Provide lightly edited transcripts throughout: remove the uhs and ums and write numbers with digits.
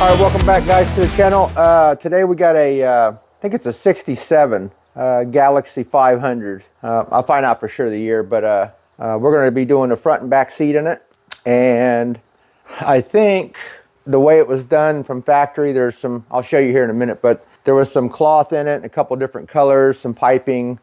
All right, welcome back, guys, to the channel. Today we got a, I think it's a 67 Galaxy 500. I'll find out for sure the year, but we're going to be doing the front and back seat in it. And I think the way it was done from factory, there's some, I'll show you here in a minute, but there was some cloth in it, a couple different colors, some piping.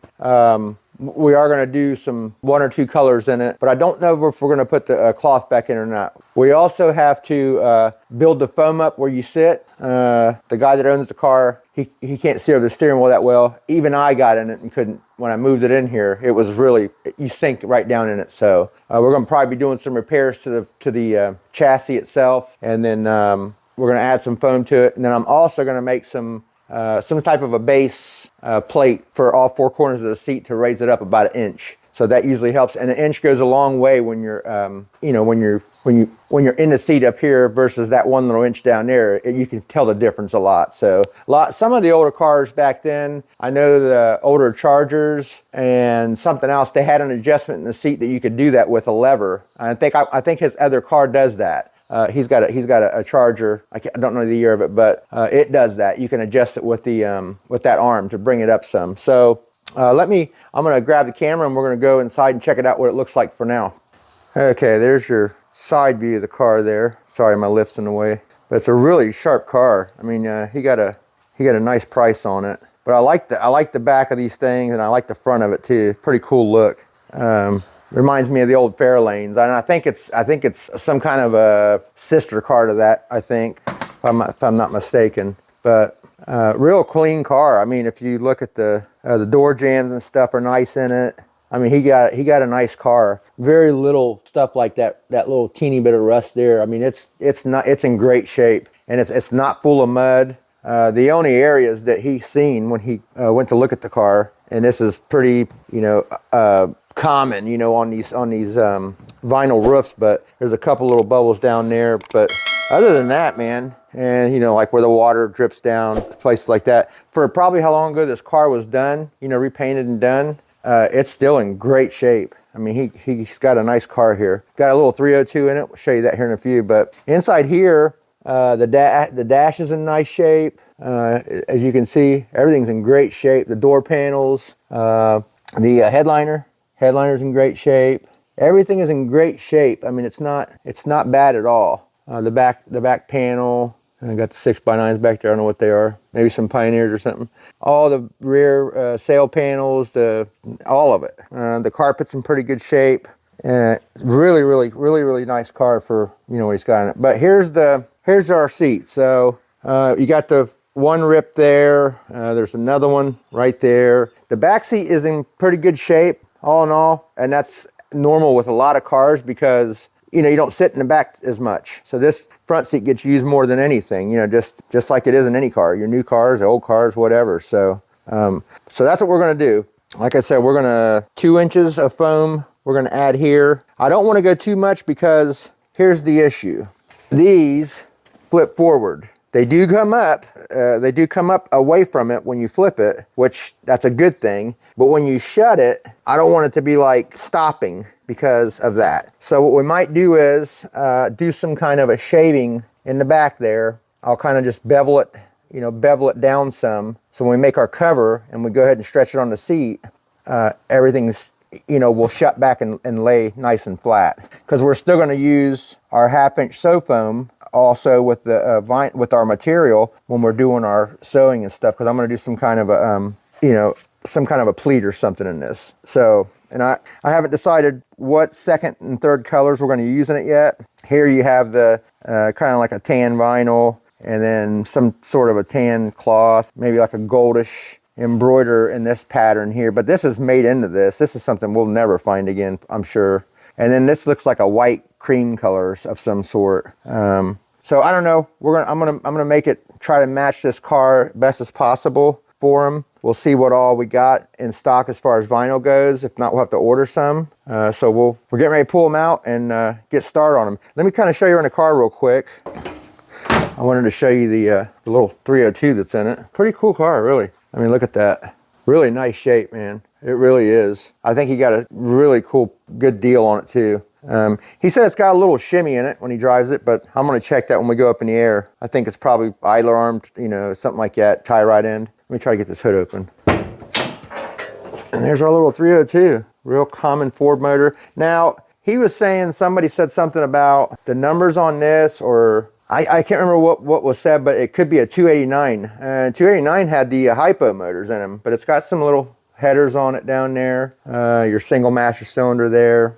We are going to do some 1 or 2 colors in it, but I don't know if we're going to put the cloth back in or not. We also have to build the foam up where you sit. The guy that owns the car, he can't steer the steering wheel that well. Even I got in it and couldn't. When I moved it in here, it was really, you sink right down in it. So we're going to probably be doing some repairs to the chassis itself, and then we're going to add some foam to it. And then I'm also going to make some type of a base plate for all 4 corners of the seat to raise it up about 1 inch. So that usually helps, and 1 inch goes a long way when you're, when you're in the seat up here versus that 1 little inch down there. You can tell the difference a lot. So some of the older cars back then, I know the older Chargers and something else, they had an adjustment in the seat that you could do that with a lever. I think his other car does that. He's got a Charger. I don't know the year of it, but it does that. You can adjust it with the with that arm to bring it up some. So I'm going to grab the camera and we're going to go inside and check it out what it looks like for now. Okay, there's your side view of the car there. Sorry, my lift's in the way, but it's a really sharp car. I mean, he got a nice price on it. But I like the back of these things, and I like the front of it too. Pretty cool look. Reminds me of the old Fairlanes, and I think it's some kind of a sister car to that. I think, if I'm not mistaken. But real clean car. I mean, if you look at the door jambs and stuff are nice in it. I mean, he got a nice car. Very little stuff like that little teeny bit of rust there. I mean, it's in great shape, and it's not full of mud. The only areas that he's seen when he went to look at the car, and this is pretty, common, on these vinyl roofs, but there's a couple little bubbles down there. But other than that, man, and like where the water drips down, places like that. For probably how long ago this car was done, repainted and done, it's still in great shape. I mean, he's got a nice car here. Got a little 302 in it. We'll show you that here in a few. But inside here, the dash is in nice shape. As you can see, everything's in great shape. The door panels, the headliner's in great shape. Everything is in great shape. I mean, it's not bad at all. The back panel, I got the 6x9s back there. I don't know what they are. Maybe some Pioneers or something. All the rear sail panels, all of it. The carpet's in pretty good shape. Really nice car for what he's got in it. But here's our seat. So you got the one rip there. There's another one right there. The back seat is in pretty good shape, all in all, and that's normal with a lot of cars because you don't sit in the back as much. So this front seat gets used more than anything, just like it is in any car, your new cars, old cars, whatever. So so that's what we're going to do. Like I said, we're going to 2 inches of foam we're going to add here. I don't want to go too much because here's the issue. These flip forward. They do come up away from it when you flip it, which that's a good thing. But when you shut it, I don't want it to be like stopping because of that. So what we might do is do some kind of a shaving in the back there. I'll kind of just bevel it down some. So when we make our cover and we go ahead and stretch it on the seat, everything's, will shut back and lay nice and flat. Because we're still going to use our 1/2 inch sew foam also with the with our material when we're doing our sewing and stuff. Because I'm going to do some kind of a some kind of a pleat or something in this. So, and I haven't decided what second and third colors we're going to use in it yet. Here you have the kind of like a tan vinyl, and then some sort of a tan cloth, maybe like a goldish embroider in this pattern here. But this is made into this. This is something we'll never find again, I'm sure. And then this looks like a white cream colors of some sort. So I don't know. I'm gonna make it, try to match this car best as possible for him. We'll see what all we got in stock as far as vinyl goes. If not, we'll have to order some. So we're getting ready to pull them out and get started on them. Let me kind of show you in the car real quick. I wanted to show you the little 302 that's in it. Pretty cool car, really. I mean, look at that. Really nice shape, man. It really is. I think he got a really cool, good deal on it too. He said it's got a little shimmy in it when he drives it, but I'm going to check that when we go up in the air. I think it's probably idler armed, you know, something like that, tie rod end. Let me try to get this hood open. And there's our little 302, real common Ford motor. Now, he was saying, somebody said something about the numbers on this, or I can't remember what was said, but it could be a 289. 289 had the hypo motors in them, but it's got some little headers on it down there. Your single master cylinder there.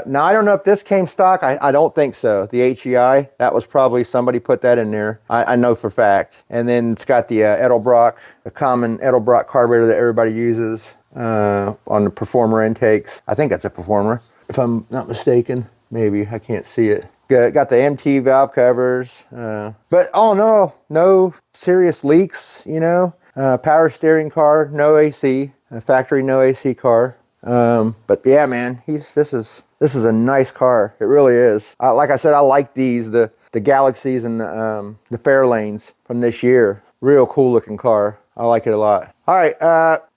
Now, I don't know if this came stock. I don't think so. The HEI, that was probably somebody put that in there. I know for a fact. And then it's got the Edelbrock, the common Edelbrock carburetor that everybody uses on the Performer intakes. I think that's a Performer, if I'm not mistaken. Maybe, I can't see it. Got the MT valve covers. But all in all, no serious leaks, you know. Power steering car, no AC. Factory no AC car. But yeah, man, this is a nice car. It really is. Like I said, I like these, the Galaxies and the Fairlanes from this year. Real cool looking car. I like it a lot. All right,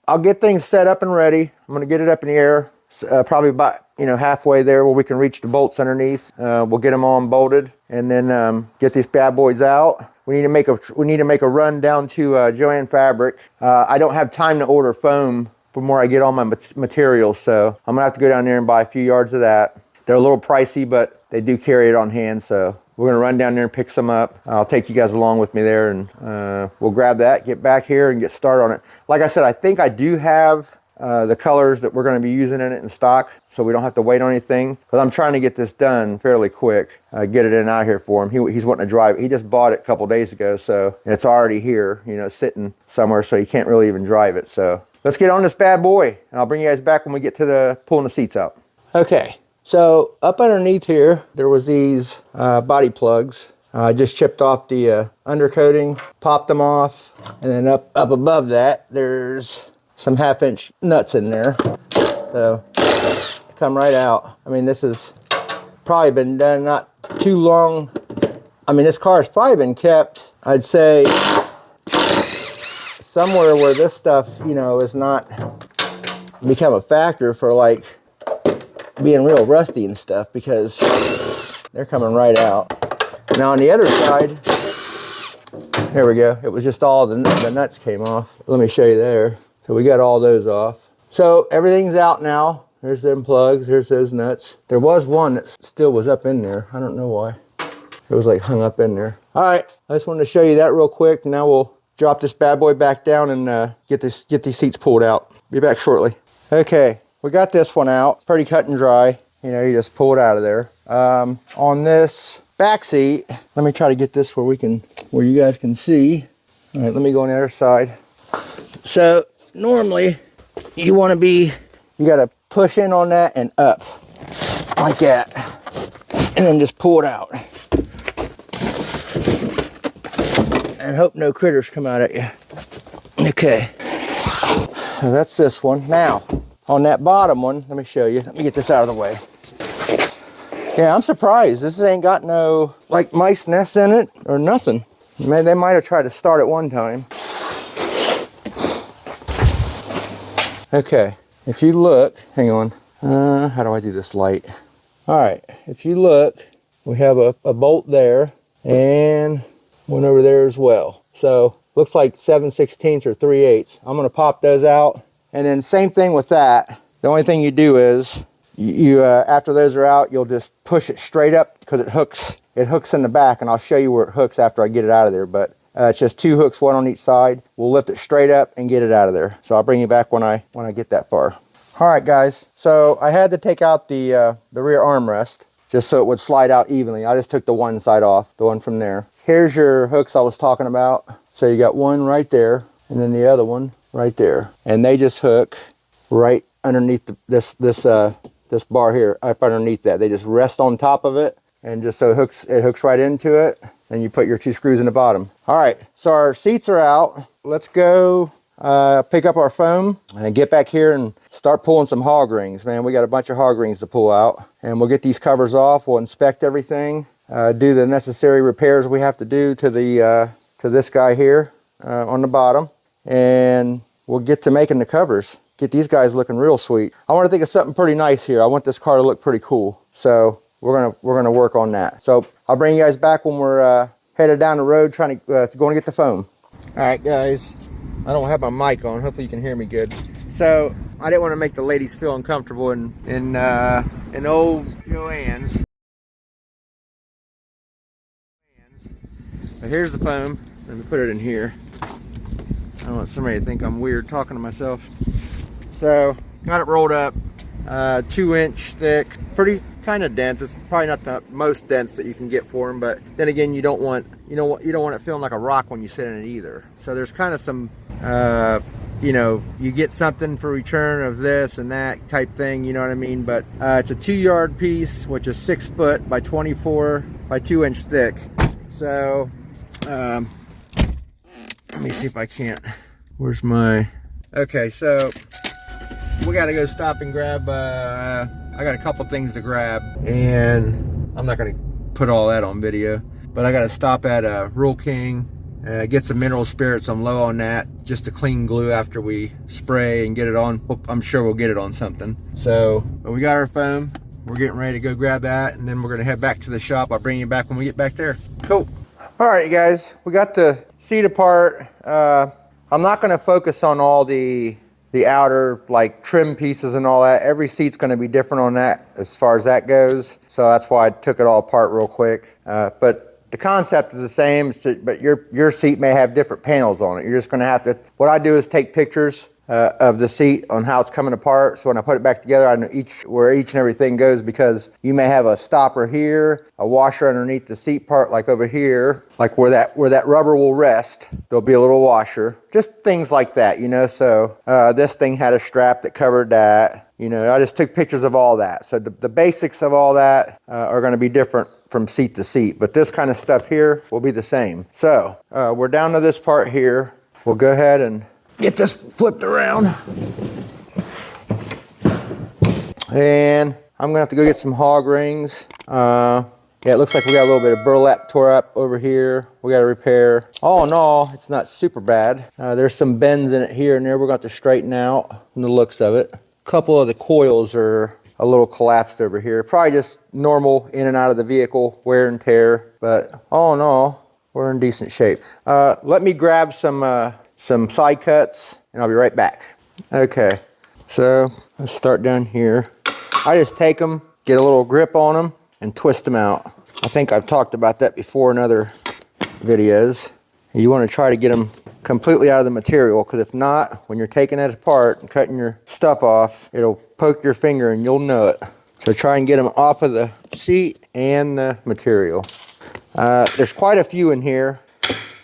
I'll get things set up and ready. I'm gonna get it up in the air, probably about, you know, halfway there where we can reach the bolts underneath. We'll get them all unbolted and then get these bad boys out. We need to make a run down to Joann Fabric. I don't have time to order foam from where I get all my materials, so I'm gonna have to go down there and buy a few yards of that. They're a little pricey, but they do carry it on hand, so we're gonna run down there and pick some up. I'll take you guys along with me there, and we'll grab that, get back here, and get started on it. Like I said, I think I do have the colors that we're going to be using in it in stock, so we don't have to wait on anything, because I'm trying to get this done fairly quick, get it in out here for him. He's wanting to drive it. He just bought it a couple days ago, so it's already here, you know, sitting somewhere, so he can't really even drive it. So let's get on this bad boy, and I'll bring you guys back when we get to the pulling the seats out. Okay, so up underneath here there was these body plugs. I just chipped off the undercoating, popped them off, and then up above that there's some 1/2-inch nuts in there, so they come right out. I mean, this has probably been done not too long. I mean, this car has probably been kept, I'd say, somewhere where this stuff, you know, is not become a factor for like being real rusty and stuff, because they're coming right out. Now on the other side, there we go. It was just all the nuts came off. Let me show you there. So we got all those off. So everything's out now. There's them plugs, there's those nuts. There was one that still was up in there. I don't know why. It was like hung up in there. All right, I just wanted to show you that real quick. Now we'll drop this bad boy back down and get these seats pulled out. Be back shortly. Okay, we got this one out. Pretty cut and dry. You know, you just pull it out of there. On this back seat, let me try to get this where you guys can see. All right, let me go on the other side. So normally you got to push in on that and up like that, and then just pull it out and hope no critters come out at you. Okay, so that's this one. Now on that bottom one, let me show you. Let me get this out of the way. Yeah, I'm surprised this ain't got no like mice nests in it or nothing. Man, they might have tried to start it one time. Okay, if you look, hang on, how do I do this light? All right, if you look, we have a bolt there and one over there as well. So looks like 7/16 or 3/8. I'm gonna pop those out, and then same thing with that. The only thing you do is you after those are out, you'll just push it straight up because it hooks in the back, and I'll show you where it hooks after I get it out of there. But it's just 2 hooks, one on each side. We'll lift it straight up and get it out of there. So I'll bring you back when I get that far. All right, guys. So I had to take out the rear armrest just so it would slide out evenly. I just took the one side off, the one from there. Here's your hooks I was talking about. So you got one right there, and then the other one right there, and they just hook right underneath this bar here, up underneath that. They just rest on top of it, and just so it hooks right into it. Then you put your 2 screws in the bottom. All right, so our seats are out. Let's go pick up our foam and get back here and start pulling some hog rings. Man, we got a bunch of hog rings to pull out, and we'll get these covers off. We'll inspect everything, do the necessary repairs we have to do to this guy here on the bottom, and we'll get to making the covers. get these guys looking real sweet. I want to think of something pretty nice here. I want this car to look pretty cool. So we're gonna work on that. So I'll bring you guys back when we're headed down the road trying to go and get the foam. All right, guys. I don't have my mic on. Hopefully you can hear me good. So I didn't want to make the ladies feel uncomfortable in old Joanne's. But here's the foam. Let me put it in here. I don't want somebody to think I'm weird talking to myself. So got it rolled up, 2-inch thick, pretty kind of dense. It's probably not the most dense that you can get for them, but then again, you don't want it feeling like a rock when you sit in it either. So there's kind of some, you know, you get something for return of this and that type thing, you know what I mean? But it's a 2-yard piece, which is 6 foot by 24 by 2-inch thick. So let me see if I can't. Where's my? Okay, so we got to go stop and grab. I got a couple things to grab, and I'm not going to put all that on video. But I got to stop at Rural King, get some mineral spirits. I'm low on that, just to clean glue after we spray and get it on. I'm sure we'll get it on something. So but we got our foam. We're getting ready to go grab that, and then we're going to head back to the shop. I'll bring you back when we get back there. Cool. All right, you guys, we got the seat apart. I'm not going to focus on all the outer like trim pieces and all that. Every seat's going to be different on that as far as that goes. So that's why I took it all apart real quick. But the concept is the same, but your seat may have different panels on it. You're just going to have to, what I do is take pictures of the seat on how it's coming apart. So when I put it back together, I know where each and everything goes, because you may have a stopper here, a washer underneath the seat part, like over here, like where that rubber will rest. There'll be a little washer, just things like that, you know. So this thing had a strap that covered that. You know, I just took pictures of all that. So the basics of all that are going to be different from seat to seat, but this kind of stuff here will be the same. So we're down to this part here. We'll go ahead and get this flipped around. And I'm gonna have to go get some hog rings. Yeah, it looks like we got a little bit of burlap tore up over here. We gotta repair. All in all, it's not super bad. There's some bends in it here and there we're going to have to straighten out from the looks of it. A couple of the coils are a little collapsed over here. Probably just normal in and out of the vehicle, wear and tear. But all in all, we're in decent shape. Let me grab some side cuts and I'll be right back. Okay, so let's start down here. I just take them, get a little grip on them, and twist them out. I think I've talked about that before in other videos. You want to try to get them completely out of the material, because if not, when you're taking it apart and cutting your stuff off, it'll poke your finger and you'll know it. So try and get them off of the seat and the material. There's quite a few in here.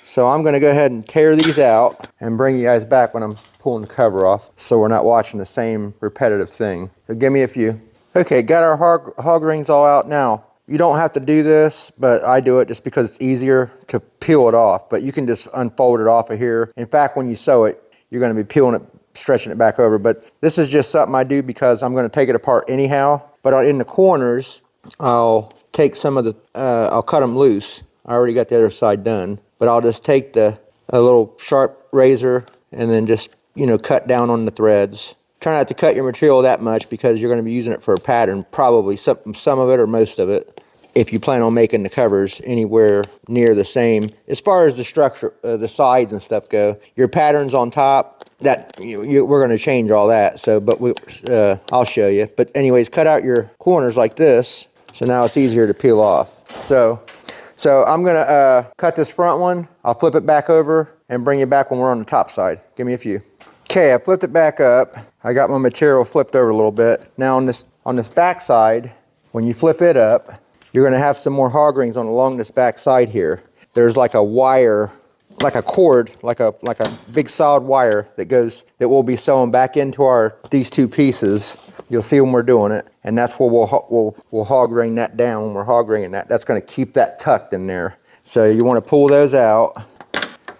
So I'm going to go ahead and tear these out and bring you guys back when I'm pulling the cover off, so we're not watching the same repetitive thing. So give me a few. Okay, got our hog rings all out. Now, you don't have to do this, but I do it just because it's easier to peel it off. But you can just unfold it off of here. In fact, when you sew it, you're going to be peeling it, stretching it back over. But this is just something I do because I'm going to take it apart anyhow. But in the corners, I'll take some of the, I'll cut them loose. I already got the other side done. But I'll just take a little sharp razor and then just, you know, cut down on the threads. Try not to cut your material that much because you're going to be using it for a pattern, probably some of it or most of it, if you plan on making the covers anywhere near the same. As far as the structure, the sides and stuff go, your patterns on top, that we're going to change all that. So, but I'll show you. But anyways, cut out your corners like this, so now it's easier to peel off. So I'm going to cut this front one. I'll flip it back over and bring you back when we're on the top side. Give me a few. Okay, I flipped it back up. I got my material flipped over a little bit. Now on this back side, when you flip it up, you're going to have some more hog rings along this back side here. There's like a wire, like a cord, like a big solid wire that will be sewn back into these two pieces. You'll see when we're doing it, and that's where we'll hog ring that down when we're hog ringing that. That's going to keep that tucked in there. So you want to pull those out,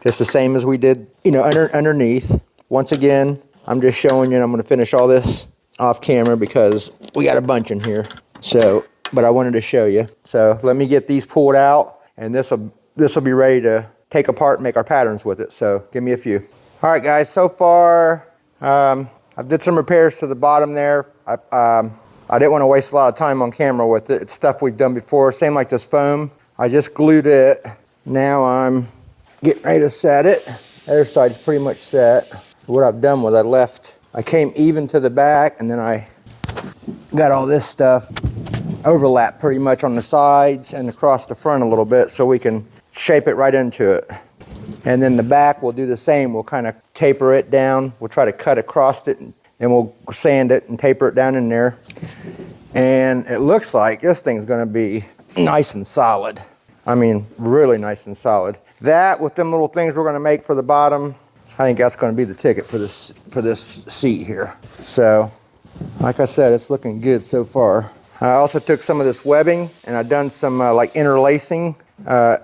just the same as we did, you know, underneath. Once again, I'm just showing you, and I'm going to finish all this off camera because we got a bunch in here. So, but I wanted to show you. So let me get these pulled out, and this will be ready to take apart and make our patterns with it. So give me a few. All right, guys. So far, I did some repairs to the bottom there. I didn't want to waste a lot of time on camera with it. It's stuff we've done before. Same like this foam. I just glued it. Now I'm getting ready to set it. The other side's pretty much set. What I've done was I came even to the back, and then I got all this stuff overlapped pretty much on the sides and across the front a little bit so we can shape it right into it. And then the back we'll do the same. We'll kind of taper it down. We'll try to cut across it, and we'll sand it and taper it down in there. And it looks like this thing's going to be nice and solid. I mean, really nice and solid. That with them little things we're going to make for the bottom, I think that's going to be the ticket for this seat here. So, like I said, it's looking good so far. I also took some of this webbing and I've done some like interlacing,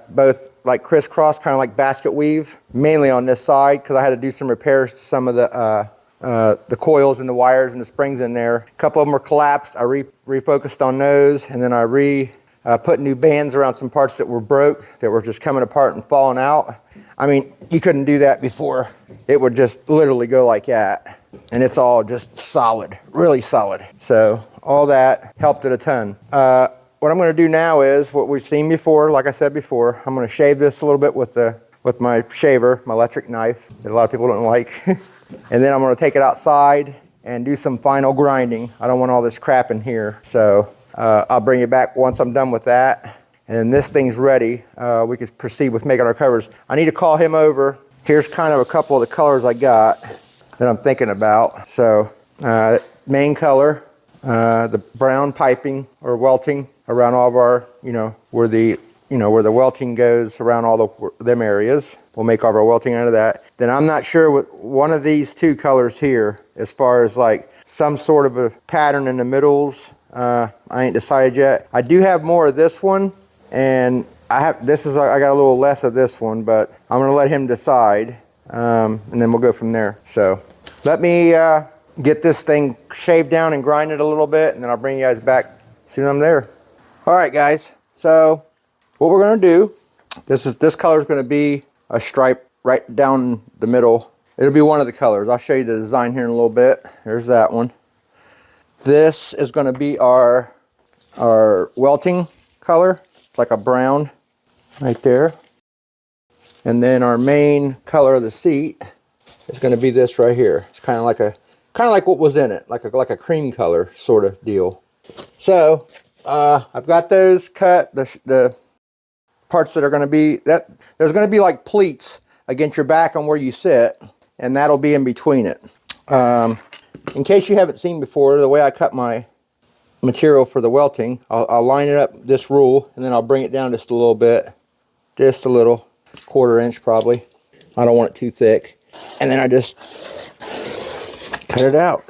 both like crisscross, kind of like basket weave, mainly on this side because I had to do some repairs to some of the coils and the wires and the springs in there. A couple of them were collapsed. I refocused on those, and then I put new bands around some parts that were broke, that were just coming apart and falling out. I mean, you couldn't do that before. It would just literally go like that. And it's all just solid, really solid. So all that helped it a ton. What I'm going to do now is what we've seen before. Like I said before, I'm going to shave this a little bit with my shaver, my electric knife that a lot of people don't like. And then I'm going to take it outside and do some final grinding. I don't want all this crap in here. So I'll bring you back once I'm done with that. And then this thing's ready. We can proceed with making our covers. I need to call him over. Here's kind of a couple of the colors I got that I'm thinking about. So main color, the brown piping or welting around all of our, where the welting goes around all them areas. We'll make all of our welting out of that. Then I'm not sure what one of these two colors here, as far as like some sort of a pattern in the middles. I ain't decided yet. I do have more of this one, and I got a little less of this one, but I'm gonna let him decide, and then we'll go from there. So let me get this thing shaved down and grind it a little bit, and then I'll bring you guys back as soon as I'm there. All right, guys. So what we're gonna do, this color is gonna be a stripe right down the middle. It'll be one of the colors. I'll show you the design here in a little bit. There's that one. This is going to be our welting color. It's like a brown right there. And then our main color of the seat is going to be this right here. It's kind of like what was in it, like a cream color sort of deal. So I've got those cut. The parts that are going to be there's going to be like pleats against your back on where you sit, and that'll be in between it. In case you haven't seen before, the way I cut my material for the welting, I'll line it up this rule, and then I'll bring it down just a little bit, just a little, 1/4 inch probably. I don't want it too thick. And then I just cut it out.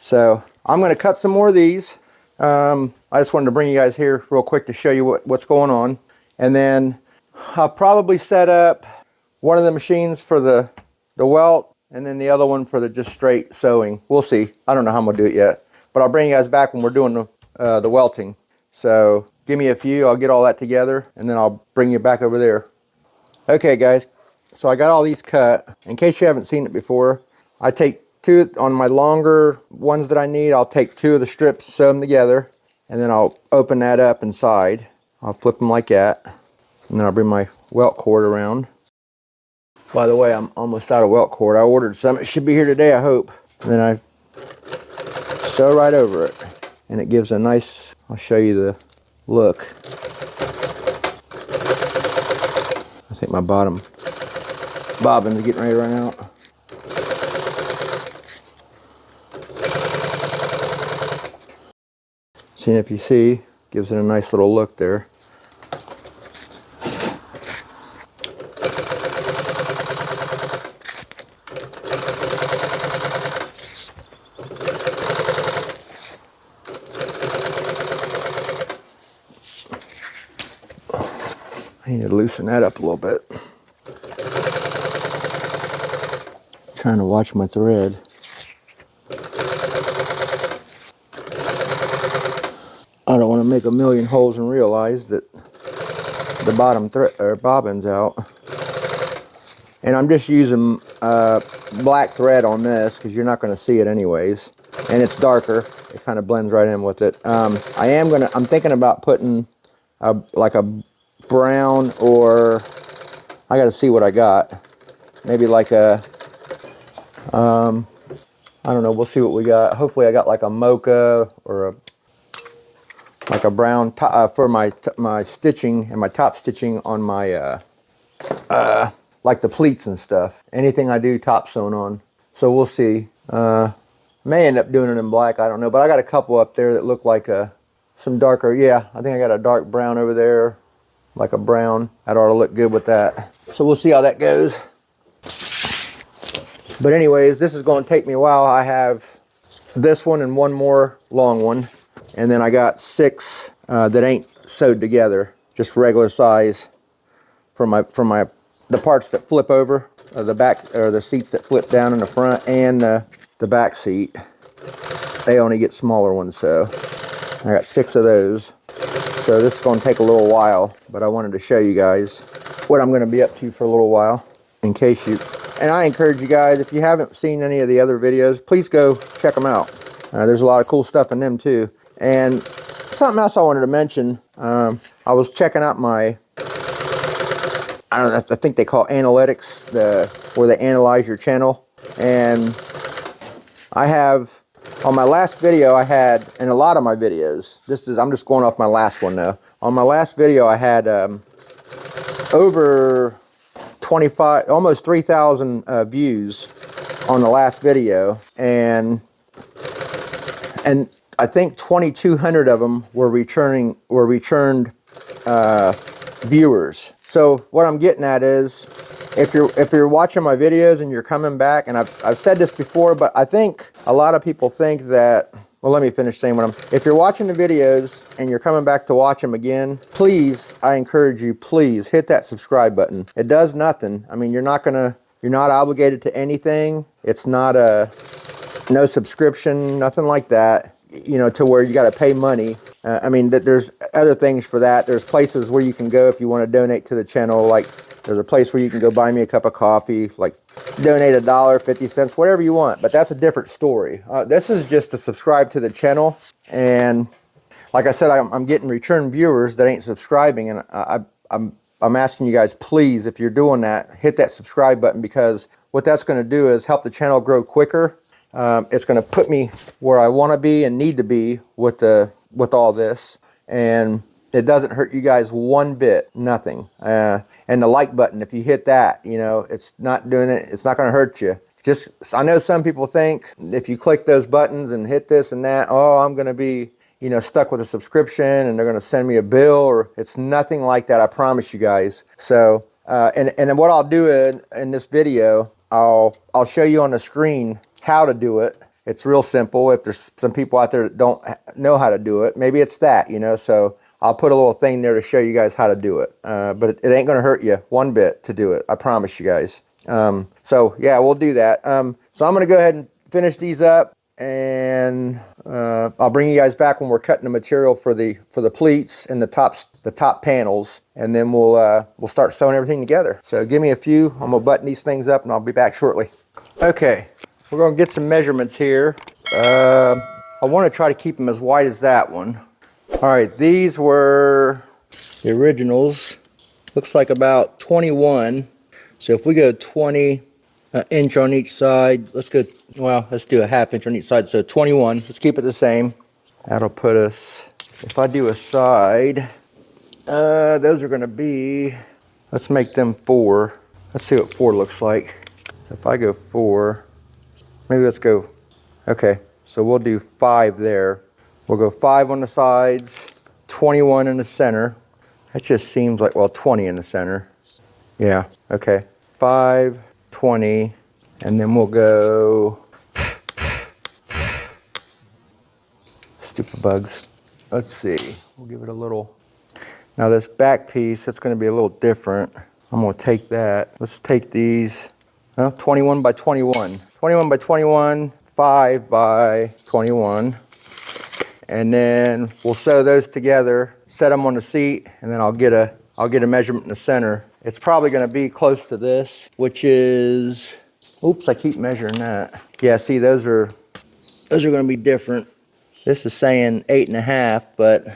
So I'm going to cut some more of these. I just wanted to bring you guys here real quick to show you what's going on. And then I'll probably set up one of the machines for the welt, and then the other one for the just straight sewing. We'll see. I don't know how I'm going to do it yet. But I'll bring you guys back when we're doing the welting. So give me a few. I'll get all that together, and then I'll bring you back over there. Okay, guys. So I got all these cut. In case you haven't seen it before, I take two, on my longer ones that I need, I'll take 2 of the strips, sew them together, and then I'll open that up inside. I'll flip them like that, and then I'll bring my welt cord around. By the way, I'm almost out of welt cord. I ordered some. It should be here today, I hope. And then I sew right over it, and it gives a nice, I'll show you the look. I think my bottom bobbin's getting ready to run out. See if you see, gives it a nice little look there. I need to loosen that up a little bit. Trying to watch my thread. I don't want to make a million holes and realize that the bottom thread or bobbin's out. And I'm just using black thread on this because you're not going to see it anyways. And it's darker. It kind of blends right in with it. I'm thinking about putting like a brown, or I got to see what I got. Maybe like a, I don't know. We'll see what we got. Hopefully I got like a mocha or like a brown for my stitching and my top stitching on my like the pleats and stuff. Anything I do top sewn on. So we'll see. May end up doing it in black. I don't know. But I got a couple up there that look like some darker. Yeah, I think I got a dark brown over there, like a brown. That ought to look good with that. So we'll see how that goes. But anyways, this is going to take me a while. I have this one and one more long one, and then I got 6 that ain't sewed together, just regular size for the parts that flip over, the back, or the seats that flip down in the front, and the back seat. They only get smaller ones, so I got 6 of those. So this is going to take a little while, but I wanted to show you guys what I'm going to be up to for a little while, in case you. And I encourage you guys, if you haven't seen any of the other videos, please go check them out. There's a lot of cool stuff in them too. And something else I wanted to mention, I was checking out my, I don't know, I think they call it analytics, where they analyze your channel. And I have, on my last video I had, and a lot of my videos, I'm just going off my last one now. On my last video I had over 25, almost 3,000 views on the last video, and I think 2,200 of them were returned viewers. So what I'm getting at is, if you're watching my videos and you're coming back, and I've said this before, but I think a lot of people think that, well, let me finish saying if you're watching the videos and you're coming back to watch them again, please, I encourage you, please hit that subscribe button. It does nothing. I mean, you're not obligated to anything. It's not no subscription, nothing like that, you know, to where you got to pay money. I mean, there's other things for that. There's places where you can go if you want to donate to the channel. Like, there's a place where you can go buy me a cup of coffee, like donate $1, 50 cents, whatever you want. But that's a different story. This is just to subscribe to the channel. And like I said, I'm getting return viewers that ain't subscribing. And I'm asking you guys, please, if you're doing that, hit that subscribe button, because what that's going to do is help the channel grow quicker. It's going to put me where I want to be and need to be with all this, and it doesn't hurt you guys one bit, nothing. And the like button, if you hit that, you know, it's not doing it. It's not going to hurt you. Just, I know some people think if you click those buttons and hit this and that, oh, I'm going to be, you know, stuck with a subscription and they're going to send me a bill, or it's nothing like that. I promise you guys. So, and what I'll do in this video, I'll show you on the screen how to do it. It's real simple. If there's some people out there that don't know how to do it, maybe it's that, you know, so I'll put a little thing there to show you guys how to do it. But it ain't going to hurt you one bit to do it. I promise you guys. So yeah, we'll do that. So I'm going to go ahead and finish these up, and I'll bring you guys back when we're cutting the material for the pleats and the top panels, and then we'll start sewing everything together. So give me a few. I'm going to button these things up and I'll be back shortly. Okay. We're going to get some measurements here. I want to try to keep them as wide as that one. All right, these were the originals. Looks like about 21. So if we go 20 inch on each side, let's do a half inch on each side. So 21, let's keep it the same. That'll put us, if I do a side, those are going to be, let's make them 4. Let's see what 4 looks like. So if I go 4, maybe let's go, okay, so we'll do 5 there. We'll go 5 on the sides, 21 in the center. That just seems like, well, 20 in the center. Yeah, okay. 5, 20, and then we'll go, stupid bugs. Let's see, we'll give it a little, now this back piece, that's gonna be a little different. I'm gonna take that, let's take these, 21 by 21. 21 by 21, 5 by 21. And then we'll sew those together, set them on the seat, and then I'll get a measurement in the center. it's probably going to be close to this, which is, oops, I keep measuring that. Yeah, see, those are going to be different. This is saying 8.5, but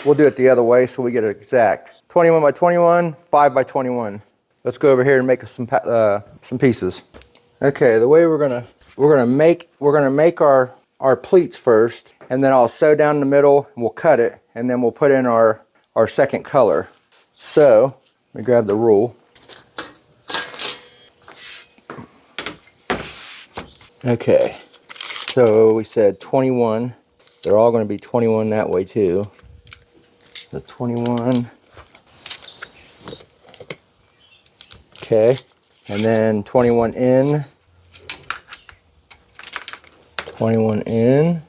we'll do it the other way so we get it exact. 21 by 21, 5 by 21. Let's go over here and make some pieces. Okay, the way we're gonna make our pleats first, and then I'll sew down the middle and we'll cut it, and then we'll put in our second color. So let me grab the rule. Okay, so we said 21. They're all going to be 21 that way too. So 21. Okay, and then 21 in. 21 in.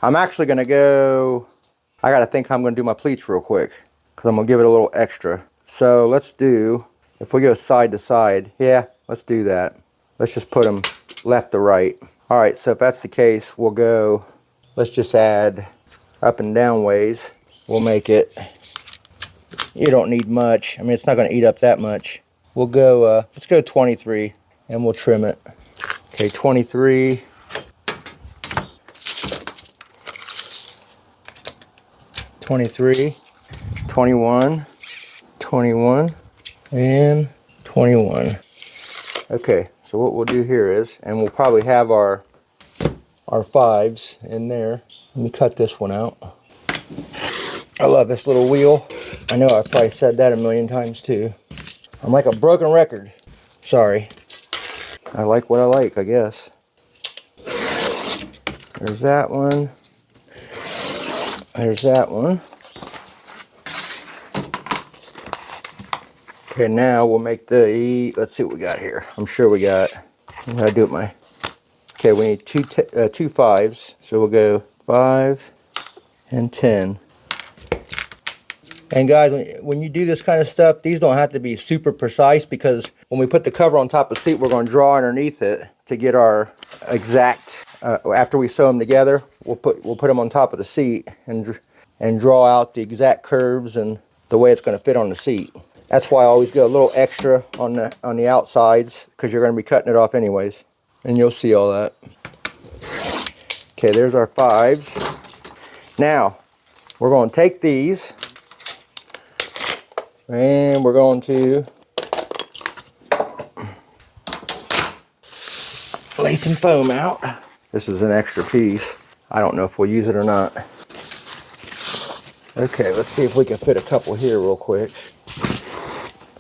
I'm actually going to go, I got to think how I'm going to do my pleats real quick, because I'm going to give it a little extra. So let's do, if we go side to side, yeah, let's do that. Let's just put them left to right. All right, so if that's the case, we'll go, let's just add up and down ways. We'll make it, you don't need much. I mean, it's not going to eat up that much. We'll go, let's go 23, and we'll trim it. Okay, 23. 23, 21, 21, and 21. Okay, so what we'll do here is, and we'll probably have our 5s in there. Let me cut this one out. I love this little wheel. I know I've probably said that a million times too. I'm like a broken record. Sorry. I like what I like, I guess. There's that one. There's that one. Okay, now we'll make the, let's see what we got here. I'm sure we got, I'm gonna do it my, okay, we need two 5s. So we'll go 5 and 10. And guys, when you do this kind of stuff, these don't have to be super precise, because when we put the cover on top of the seat, we're going to draw underneath it to get our exact, after we sew them together, we'll put them on top of the seat and draw out the exact curves and the way it's going to fit on the seat. That's why I always go a little extra on the outsides, because you're going to be cutting it off anyways, and you'll see all that. Okay, there's our 5s. Now we're going to take these and we're going to lay some foam out. This is an extra piece. I don't know if we'll use it or not. Okay, let's see if we can fit a couple here real quick.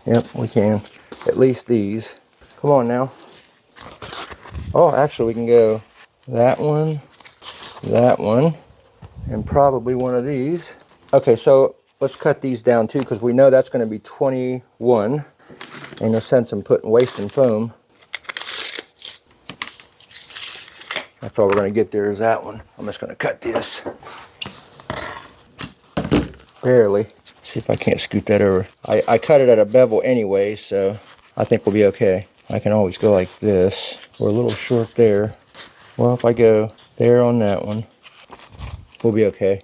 Yep, we can. At least these. Come on now. Oh, actually we can go that one, and probably one of these. Okay, so let's cut these down too, because we know that's going to be 21. Ain't no sense in wasting foam. That's all we're going to get there is that one. I'm just going to cut this. Barely. See if I can't scoot that over. I cut it at a bevel anyway, so I think we'll be okay. I can always go like this. We're a little short there. Well, if I go there on that one, we'll be okay.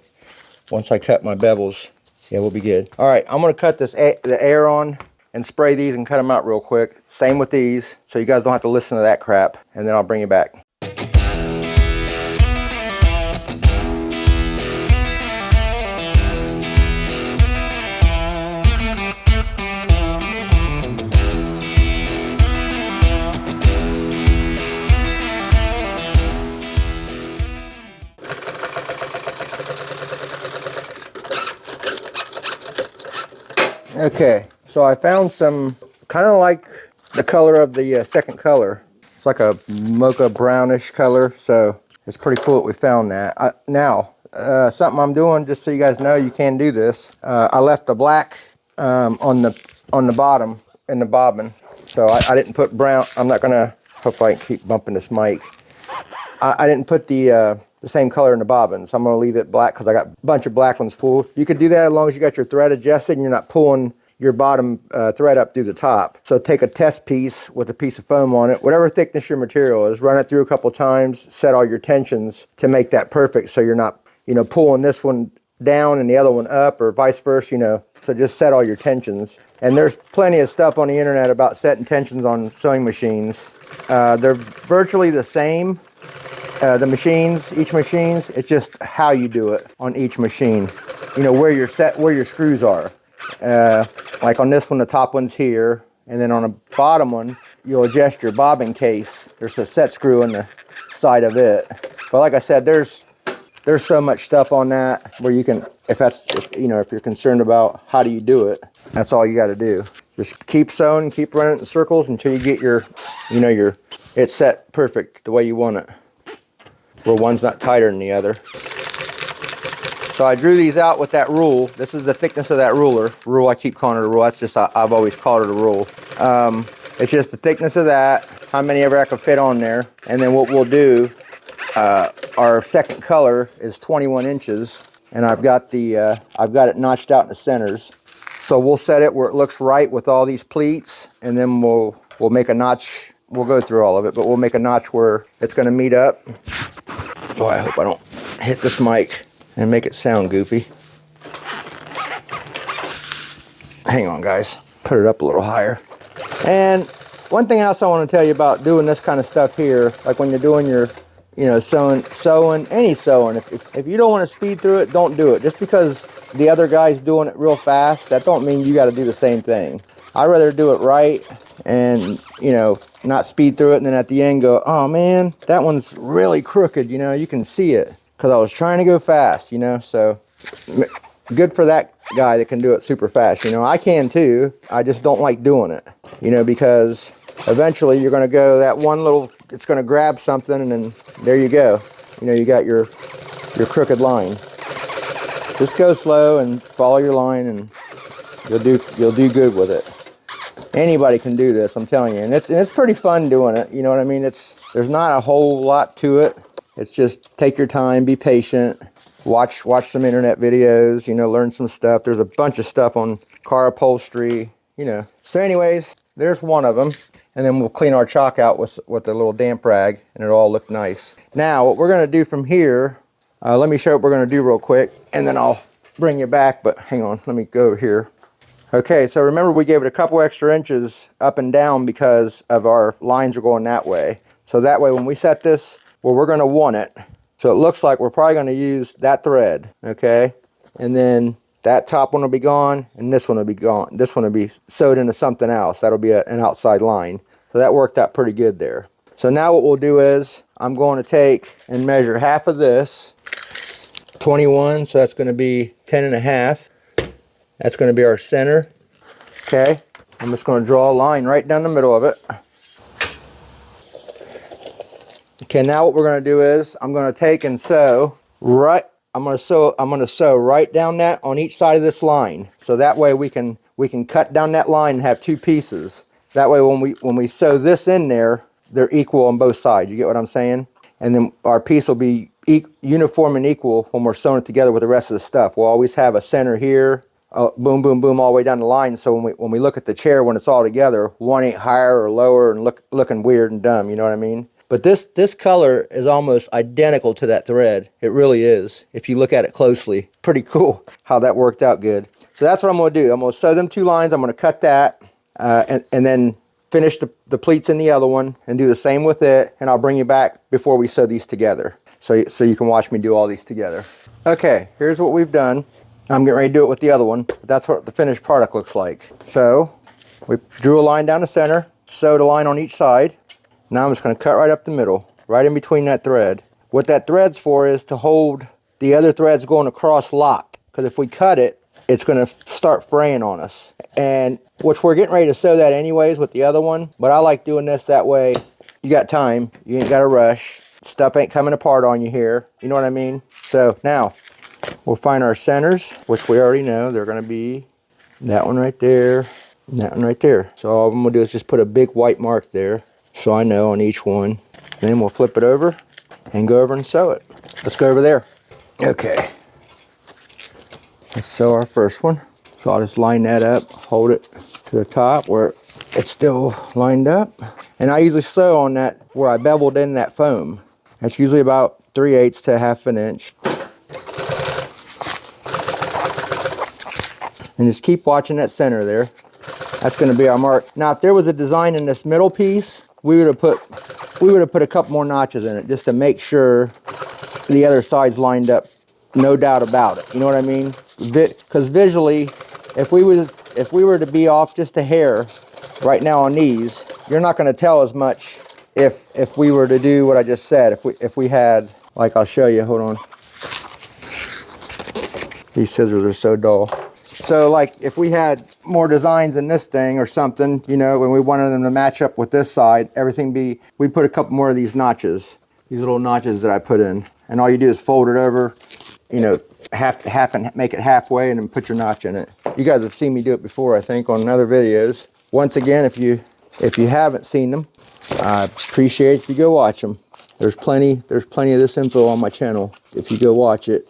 Once I cut my bevels, yeah, we'll be good. All right, I'm gonna cut the air on and spray these and cut them out real quick. Same with these, so you guys don't have to listen to that crap, and then I'll bring you back. Okay, so I found some kind of like the color of the second color. It's like a mocha brownish color, so it's pretty cool that we found that. Now, something I'm doing, just so you guys know, you can do this. I left the black on the bottom in the bobbin, so I didn't put brown. I'm not gonna. Hope I can keep bumping this mic. I didn't put the same color in the bobbins. So I'm going to leave it black because I got a bunch of black ones full. You could do that as long as you got your thread adjusted and you're not pulling your bottom thread up through the top. So take a test piece with a piece of foam on it, whatever thickness your material is, run it through a couple times, set all your tensions to make that perfect, so you're not, you know, pulling this one down and the other one up, or vice versa, you know. So just set all your tensions. And there's plenty of stuff on the internet about setting tensions on sewing machines. They're virtually the same. The machines, each machines, it's just how you do it on each machine. You know, where your screws are. Like on this one, the top one's here, and then on the bottom one, you'll adjust your bobbin case. There's a set screw on the side of it. But like I said, there's so much stuff on that where you can, if you're concerned about how do you do it, that's all you got to do. Just keep sewing, keep running it in circles until you get it's set perfect the way you want it, where one's not tighter than the other. So I drew these out with that rule. This is the thickness of that ruler. Rule, I keep calling it a rule. That's just, I've always called it a rule. It's just the thickness of that, how many ever I can fit on there. And then what we'll do, our second color is 21 inches. And I've got it notched out in the centers. So we'll set it where it looks right with all these pleats. And then we'll make a notch. We'll go through all of it, but we'll make a notch where it's going to meet up. Oh, I hope I don't hit this mic and make it sound goofy. Hang on, guys. Put it up a little higher. And one thing else I want to tell you about doing this kind of stuff here, like when you're doing your, sewing, any sewing, if you don't want to speed through it, don't do it. Just because the other guy's doing it real fast, that don't mean you got to do the same thing. I'd rather do it right and, not speed through it and then at the end go, oh man, that one's really crooked, you can see it. Because I was trying to go fast, so good for that guy that can do it super fast. I can too, I just don't like doing it, because eventually you're going to go that one little, it's going to grab something and then there you go. You got your crooked line. Just go slow and follow your line and you'll do good with it. Anybody can do this, I'm telling you. And it's pretty fun doing it, you know what I mean? There's not a whole lot to it. It's just take your time, be patient, watch some internet videos, learn some stuff. There's a bunch of stuff on car upholstery, So anyways, there's one of them. And then we'll clean our chalk out with a little damp rag and it'll all look nice. Now, what we're going to do from here, let me show you what we're going to do real quick and then I'll bring you back, but hang on, let me go over here. Okay, so remember we gave it a couple extra inches up and down because of our lines are going that way. So that way when we set this, well, we're going to want it. So it looks like we're probably going to use that thread, okay? And then that top one will be gone, and this one will be gone. This one will be sewed into something else. That'll be an outside line. So that worked out pretty good there. So now what we'll do is, I'm going to take and measure half of this, 21, so that's going to be 10 and a half. That's going to be our center, okay? I'm just going to draw a line right down the middle of it. Okay, now what we're going to do is I'm going to take and sew right. I'm going to sew right down that on each side of this line. So that way we can cut down that line and have two pieces. That way when we sew this in there, they're equal on both sides. You get what I'm saying? And then our piece will be uniform and equal when we're sewing it together with the rest of the stuff. We'll always have a center here, boom, boom, boom, all the way down the line. So when we look at the chair, when it's all together, one ain't higher or lower and looking weird and dumb. You know what I mean? But this color is almost identical to that thread. It really is. If you look at it closely, pretty cool how that worked out good. So that's what I'm going to do. I'm going to sew them two lines. I'm going to cut that and then finish the pleats in the other one and do the same with it. And I'll bring you back before we sew these together. So you can watch me do all these together. Okay, here's what we've done. I'm getting ready to do it with the other one. But that's what the finished product looks like. So we drew a line down the center, sewed a line on each side. Now I'm just going to cut right up the middle, right in between that thread. What that thread's for is to hold the other threads going across locked. Because if we cut it, it's going to start fraying on us. And which we're getting ready to sew that anyways with the other one. But I like doing this that way. You got time. You ain't got to rush. Stuff ain't coming apart on you here. You know what I mean? So now we'll find our centers, which we already know. They're going to be that one right there and that one right there. So all I'm going to do is just put a big white mark there. So I know on each one. Then we'll flip it over and go over and sew it. Let's go over there. Okay. Let's sew our first one. So I'll just line that up, hold it to the top where it's still lined up. And I usually sew on that where I beveled in that foam. That's usually about 3/8 to 1/2 inch. And just keep watching that center there. That's going to be our mark. Now, if there was a design in this middle piece, we would have put a couple more notches in it just to make sure the other side's lined up. No doubt about it. You know what I mean? Because visually, if we were to be off just a hair right now on these, you're not going to tell as much if we were to do what I just said. If we had, like, I'll show you. Hold on. These scissors are so dull. So like if we had more designs in this thing or something, you know, when we wanted them to match up with this side, we put a couple more of these notches, these little notches that I put in. And all you do is fold it over, you know, half and make it halfway and then put your notch in it. You guys have seen me do it before, I think, on other videos. Once again, if you haven't seen them, I appreciate if you go watch them. There's plenty of this info on my channel if you go watch it.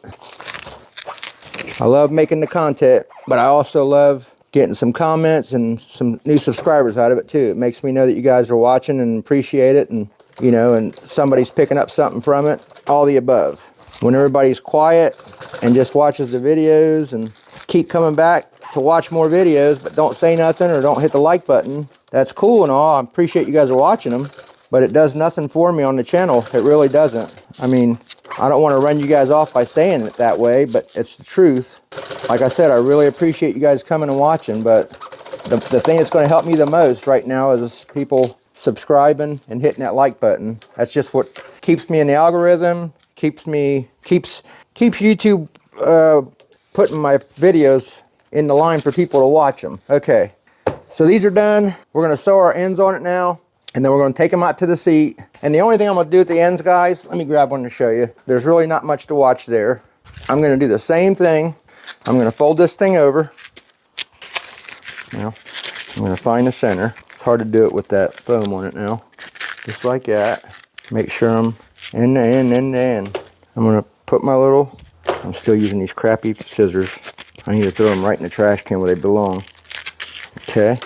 I love making the content, but I also love getting some comments and some new subscribers out of it too. It makes me know that you guys are watching and appreciate it, and you know, and somebody's picking up something from it. All the above. When everybody's quiet and just watches the videos and keep coming back to watch more videos, but don't say nothing or don't hit the like button, that's cool and all. I appreciate you guys are watching them, but it does nothing for me on the channel. It really doesn't. I mean, I don't want to run you guys off by saying it that way, but it's the truth. Like I said, I really appreciate you guys coming and watching, but the thing that's going to help me the most right now is people subscribing and hitting that like button. That's just what keeps me in the algorithm, keeps YouTube putting my videos in the line for people to watch them. Okay, so these are done. We're going to sew our ends on it now. And then we're going to take them out to the seat. And the only thing I'm going to do at the ends, guys, let me grab one to show you. There's really not much to watch there. I'm going to do the same thing. I'm going to fold this thing over. Now, I'm going to find the center. It's hard to do it with that foam on it now. Just like that. Make sure I'm end to end, end to end. I'm going to put my little, I'm still using these crappy scissors. I need to throw them right in the trash can where they belong. Okay.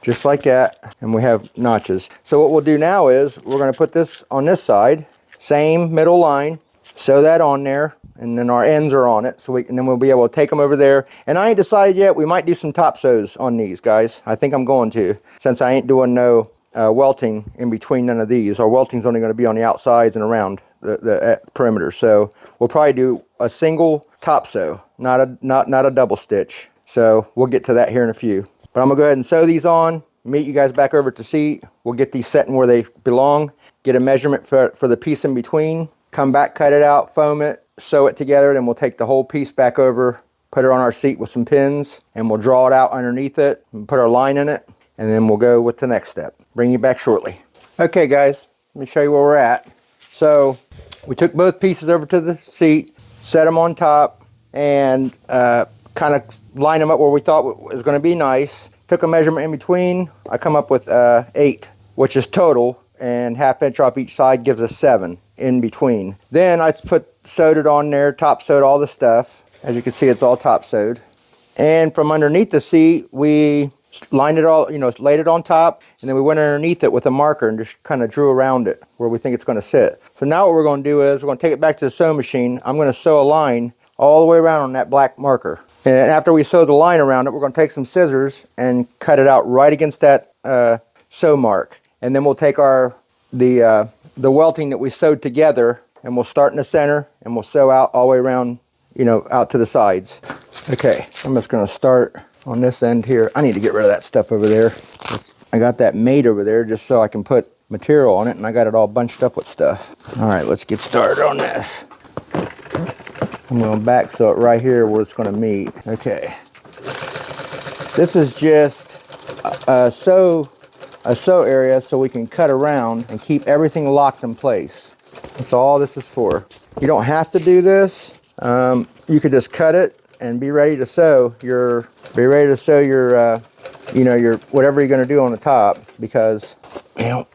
Just like that, and we have notches. So what we'll do now is we're going to put this on this side, same middle line, sew that on there, and then our ends are on it. And then we'll be able to take them over there. And I ain't decided yet. We might do some top sews on these, guys. I think I'm going to, since I ain't doing no welting in between none of these. Our welting's only going to be on the outsides and around the perimeter. So we'll probably do a single top sew, not a double stitch. So we'll get to that here in a few. But I'm going to go ahead and sew these on, meet you guys back over at the seat. We'll get these set in where they belong, get a measurement for the piece in between, come back, cut it out, foam it, sew it together, then we'll take the whole piece back over, put it on our seat with some pins, and we'll draw it out underneath it and put our line in it, and then we'll go with the next step. Bring you back shortly. Okay, guys, let me show you where we're at. So we took both pieces over to the seat, set them on top, and kind of line them up where we thought was going to be nice. Took a measurement in between. I come up with 8, which is total, and ½ inch off each side gives us 7 in between. Then I sewed it on there, top sewed all the stuff. As you can see, it's all top sewed. And from underneath the seat, we lined it all, you know, laid it on top, and then we went underneath it with a marker and just kind of drew around it where we think it's going to sit. So now what we're going to do is we're going to take it back to the sewing machine. I'm going to sew a line all the way around on that black marker. And after we sew the line around it, we're going to take some scissors and cut it out right against that sew mark. And then we'll take the welting that we sewed together, and we'll start in the center, and we'll sew out all the way around, you know, out to the sides. Okay, I'm just going to start on this end here. I need to get rid of that stuff over there. I got that made over there just so I can put material on it, and I got it all bunched up with stuff. All right, let's get started on this. I'm going to back sew it right here where it's going to meet. Okay. This is just a sew area so we can cut around and keep everything locked in place. That's all this is for. You don't have to do this. You could just cut it and be ready to sew your you know, your whatever you're going to do on the top, because it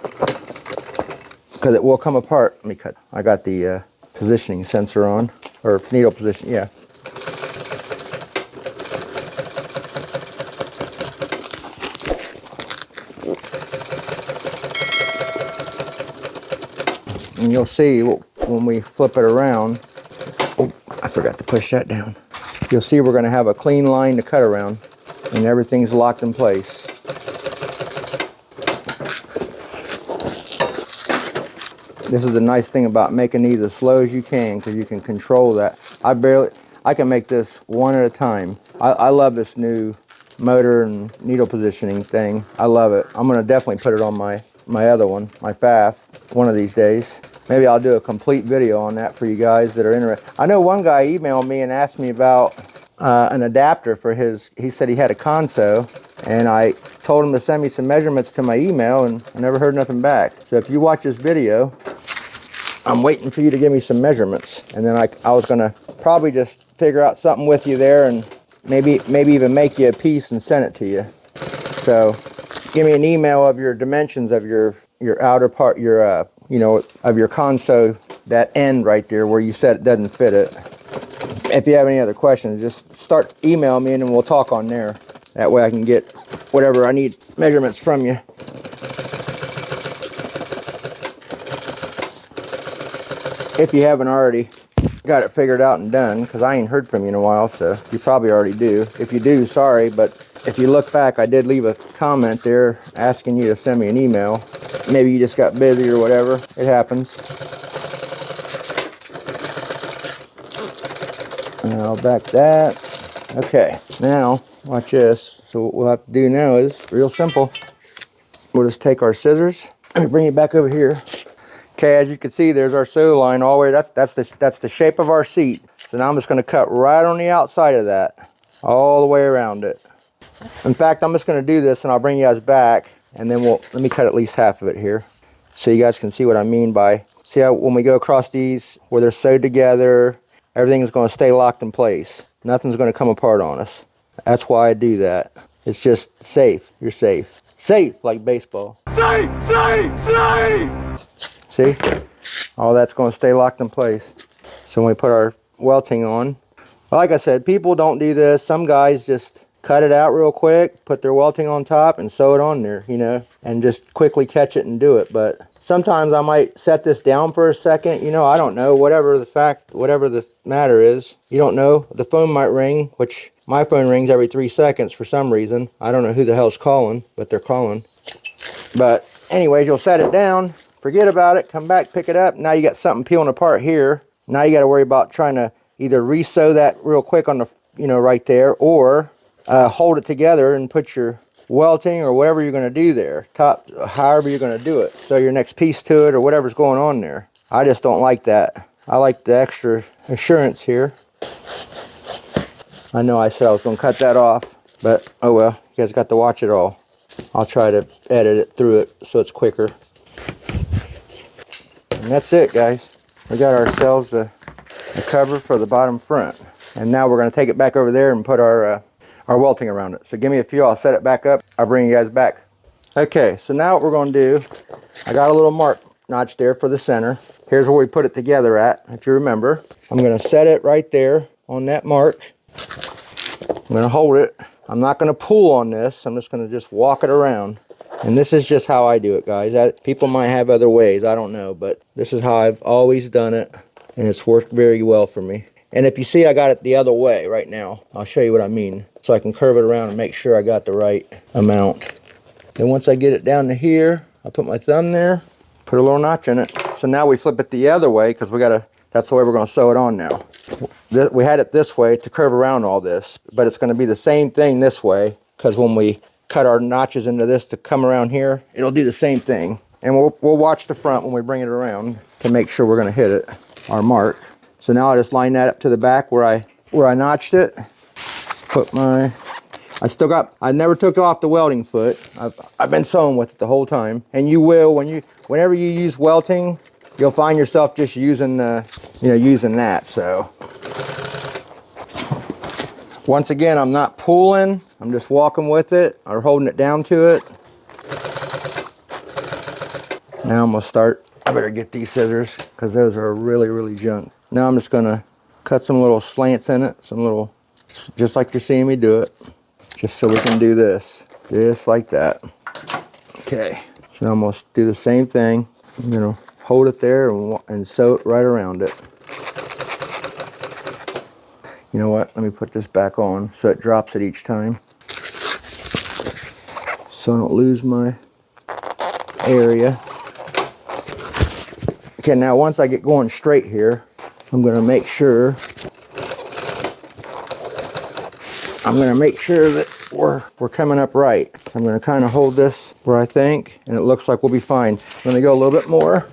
will come apart. Let me cut. I got the positioning sensor on. Or needle position, yeah. And you'll see when we flip it around. Oh, I forgot to push that down. you'll see we're going to have a clean line to cut around, and everything's locked in place. This is the nice thing about making these as slow as you can, because you can control that. I can make this one at a time. I love this new motor and needle positioning thing. I love it. I'm going to definitely put it on my other one, my FAF, one of these days. Maybe I'll do a complete video on that for you guys that are interested. I know one guy emailed me and asked me about an adapter for his, he said he had a console, and I told him to send me some measurements to my email, and I never heard nothing back. So if you watch this video, I'm waiting for you to give me some measurements, and then I was going to probably just figure out something with you there, and maybe even make you a piece and send it to you. So give me an email of your dimensions of your outer part, your you know, of your console, that end right there where you said it doesn't fit it. If you have any other questions, just start emailing me and then we'll talk on there. That way I can get whatever I need measurements from you. If you haven't already got it figured out and done, because I ain't heard from you in a while, so you probably already do. If you do, sorry, but if you look back, I did leave a comment there asking you to send me an email. Maybe you just got busy or whatever. It happens. And I'll back that. Okay, now watch this. So what we'll have to do now is real simple. We'll just take our scissors. Let me bring it back over here. Okay, as you can see, there's our sew line all the way. That's the shape of our seat. So now I'm just going to cut right on the outside of that, all the way around it. In fact, I'm just going to do this, and I'll bring you guys back, and then let me cut at least half of it here, so you guys can see what I mean by. See how when we go across these where they're sewed together, everything is going to stay locked in place. Nothing's going to come apart on us. That's why I do that. It's just safe. You're safe. Safe like baseball. Safe, safe, safe. See? All that's going to stay locked in place. So when we put our welting on, like I said, people don't do this. Some guys just cut it out real quick, put their welting on top, and sew it on there, you know, and just quickly catch it and do it. But sometimes I might set this down for a second, you know, I don't know, whatever the matter is. You don't know. The phone might ring, which my phone rings every 3 seconds for some reason. I don't know who the hell's calling, but they're calling. But anyways, you'll set it down, forget about it, come back, pick it up. Now you got something peeling apart here. Now you got to worry about trying to either re-sew that real quick on the, you know, right there, or hold it together and put your welting or whatever you're going to do there, however you're going to do it, sew your next piece to it or whatever's going on there. I just don't like that. I like the extra assurance here. I know I said I was going to cut that off, but oh well, you guys got to watch it all. I'll try to edit it through it so it's quicker. And that's it, guys. We got ourselves a cover for the bottom front, and now we're going to take it back over there and put our welting around it. So give me a few, I'll set it back up, I'll bring you guys back. Okay, so now what we're going to do, I got a little mark notch there for the center. Here's where we put it together at, if you remember. I'm going to set it right there on that mark. I'm going to hold it. I'm not going to pull on this, I'm just going to just walk it around. And this is just how I do it, guys. People might have other ways, I don't know, but this is how I've always done it, and it's worked very well for me. And if you see I got it the other way right now, I'll show you what I mean. So I can curve it around and make sure I got the right amount. Then once I get it down to here, I'll put my thumb there, put a little notch in it. So now we flip it the other way, because that's the way we're going to sew it on now. We had it this way to curve around all this, but it's going to be the same thing this way, because when we cut our notches into this to come around here, it'll do the same thing. And we'll watch the front when we bring it around to make sure we're going to hit it, our mark. So now I just line that up to the back where I notched it. Put I never took off the welding foot. I've been sewing with it the whole time. And you will, whenever you use welting, you'll find yourself just using using that. So once again, I'm not pulling, I'm just walking with it or holding it down to it. Now I'm gonna start. I better get these scissors because those are really, really junk. Now I'm just gonna cut some little slants in it, just like you're seeing me do it, just so we can do this, just like that. Okay, so now I'm gonna do the same thing. I'm gonna hold it there and sew it right around it. You know what? Let me put this back on so it drops it each time, so I don't lose my area. Okay, now once I get going straight here, I'm going to make sure that we're coming up right. So I'm going to kind of hold this where I think, and it looks like we'll be fine. Let me go a little bit more.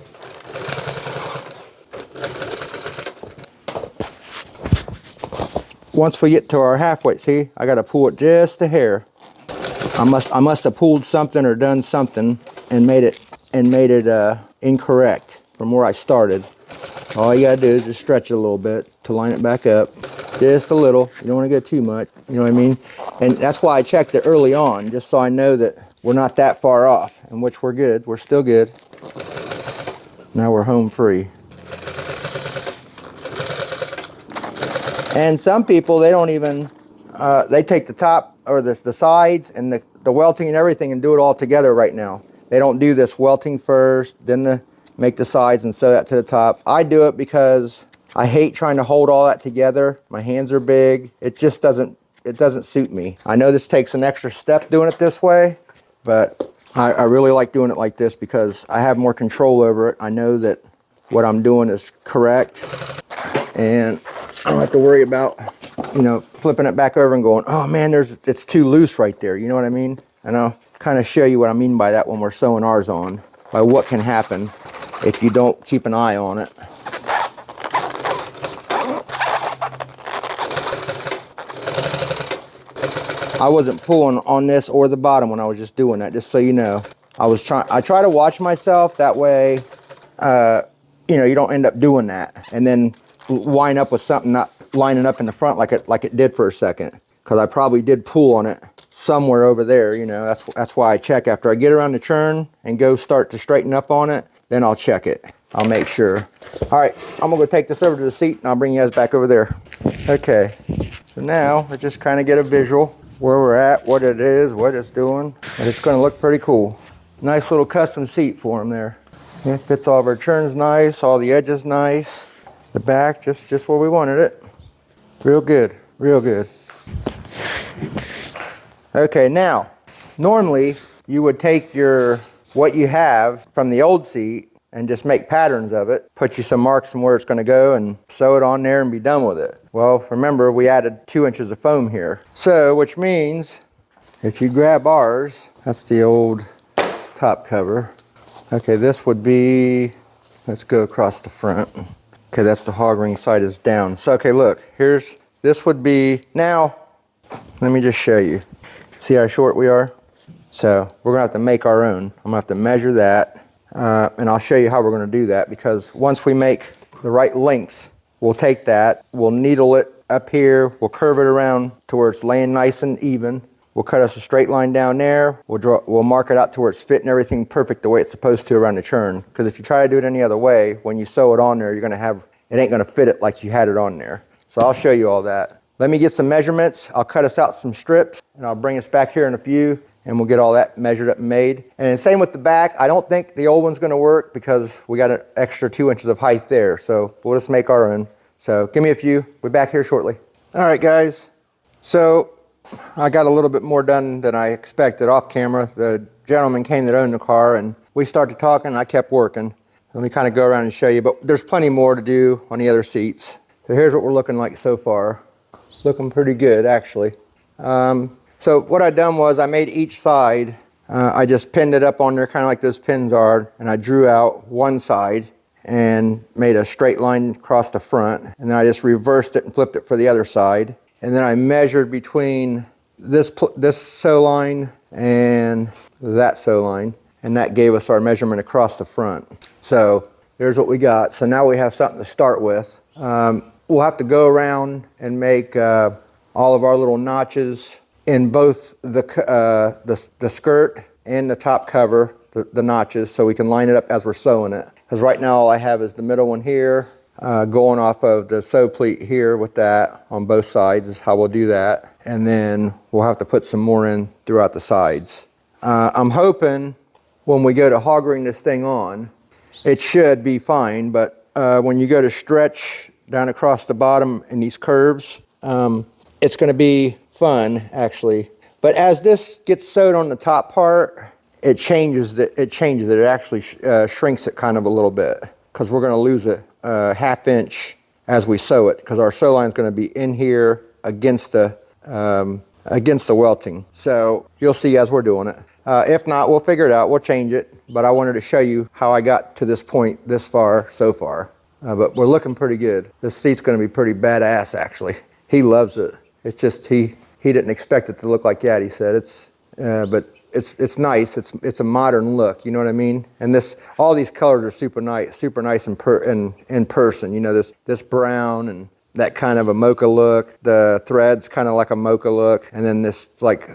Once we get to our halfway, see, I got to pull it just a hair. I must have pulled something or done something and made it incorrect from where I started. All you gotta do is just stretch it a little bit to line it back up, just a little. You don't want to go too much. You know what I mean? And that's why I checked it early on, just so I know that we're not that far off, in which we're good. We're still good. Now we're home free. And some people, they don't even, they take the top or the sides and the welting and everything and do it all together right now. They don't do this welting first, then make the sides and sew that to the top. I do it because I hate trying to hold all that together. My hands are big. It just doesn't suit me. I know this takes an extra step doing it this way, but I really like doing it like this because I have more control over it. I know that what I'm doing is correct, and I don't have to worry about, you know, flipping it back over and going, oh man, it's too loose right there. You know what I mean? And I'll kind of show you what I mean by that when we're sewing ours on, by what can happen if you don't keep an eye on it. I wasn't pulling on this or the bottom when I was just doing that, just so you know. I try to watch myself, that way, you know, you don't end up doing that and then wind up with something not lining up in the front like it did for a second. Because I probably did pull on it somewhere over there, you know. That's why I check after I get around the churn and go start to straighten up on it. Then I'll check it. I'll make sure. All right, I'm gonna go take this over to the seat and I'll bring you guys back over there. Okay, so now let's just kind of get a visual where we're at, what it is, what it's doing. And it's gonna look pretty cool. Nice little custom seat for him there. It fits all of our churns nice, all the edges nice. The back, just where we wanted it. Real good, real good. Okay, now, normally you would take what you have from the old seat and just make patterns of it, put you some marks on where it's going to go and sew it on there and be done with it. Well, remember, we added 2 inches of foam here. So, which means if you grab ours, that's the old top cover. Okay, this would be, let's go across the front. Okay, that's the hog ring side is down. So, okay, look, this would be, now, let me just show you. See how short we are? So we're gonna have to make our own. I'm gonna have to measure that, and I'll show you how we're gonna do that, because once we make the right length, we'll take that, we'll needle it up here, we'll curve it around to where it's laying nice and even. We'll cut us a straight line down there. We'll mark it out to where it's fitting everything perfect the way it's supposed to around the churn. Because if you try to do it any other way, when you sew it on there, it ain't gonna fit it like you had it on there. So I'll show you all that. Let me get some measurements. I'll cut us out some strips and I'll bring us back here in a few and we'll get all that measured up and made. And same with the back. I don't think the old one's gonna work because we got an extra 2 inches of height there. So we'll just make our own. So give me a few. We'll be back here shortly. All right, guys. So I got a little bit more done than I expected off camera. The gentleman came that owned the car and we started talking and I kept working. Let me kind of go around and show you, but there's plenty more to do on the other seats. So here's what we're looking like so far. It's looking pretty good, actually. So what I done was I made each side, I just pinned it up on there kind of like those pins are, and I drew out one side and made a straight line across the front, and then I just reversed it and flipped it for the other side. And then I measured between this sew line and that sew line, and that gave us our measurement across the front. So there's what we got. So now we have something to start with. We'll have to go around and make all of our little notches in both the skirt and the top cover, the notches, so we can line it up as we're sewing it. Because right now all I have is the middle one here, going off of the sew pleat here with that on both sides is how we'll do that. And then we'll have to put some more in throughout the sides. I'm hoping when we go to hog ring this thing on, it should be fine, but when you go to stretch down across the bottom in these curves, it's going to be fun, actually. But as this gets sewed on the top part, it changes it. It actually shrinks it kind of a little bit, because we're going to lose a ½ inch as we sew it, because our sew line is going to be in here against the welting. So you'll see as we're doing it. If not, we'll figure it out. We'll change it. But I wanted to show you how I got to this point this far so far. But we're looking pretty good. This seat's going to be pretty badass, actually. He loves it. It's just he didn't expect it to look like that. He said but it's nice. It's a modern look. You know what I mean? And all these colors are super nice in person. You know, this brown and that kind of a mocha look. The thread's kind of like a mocha look, and then this like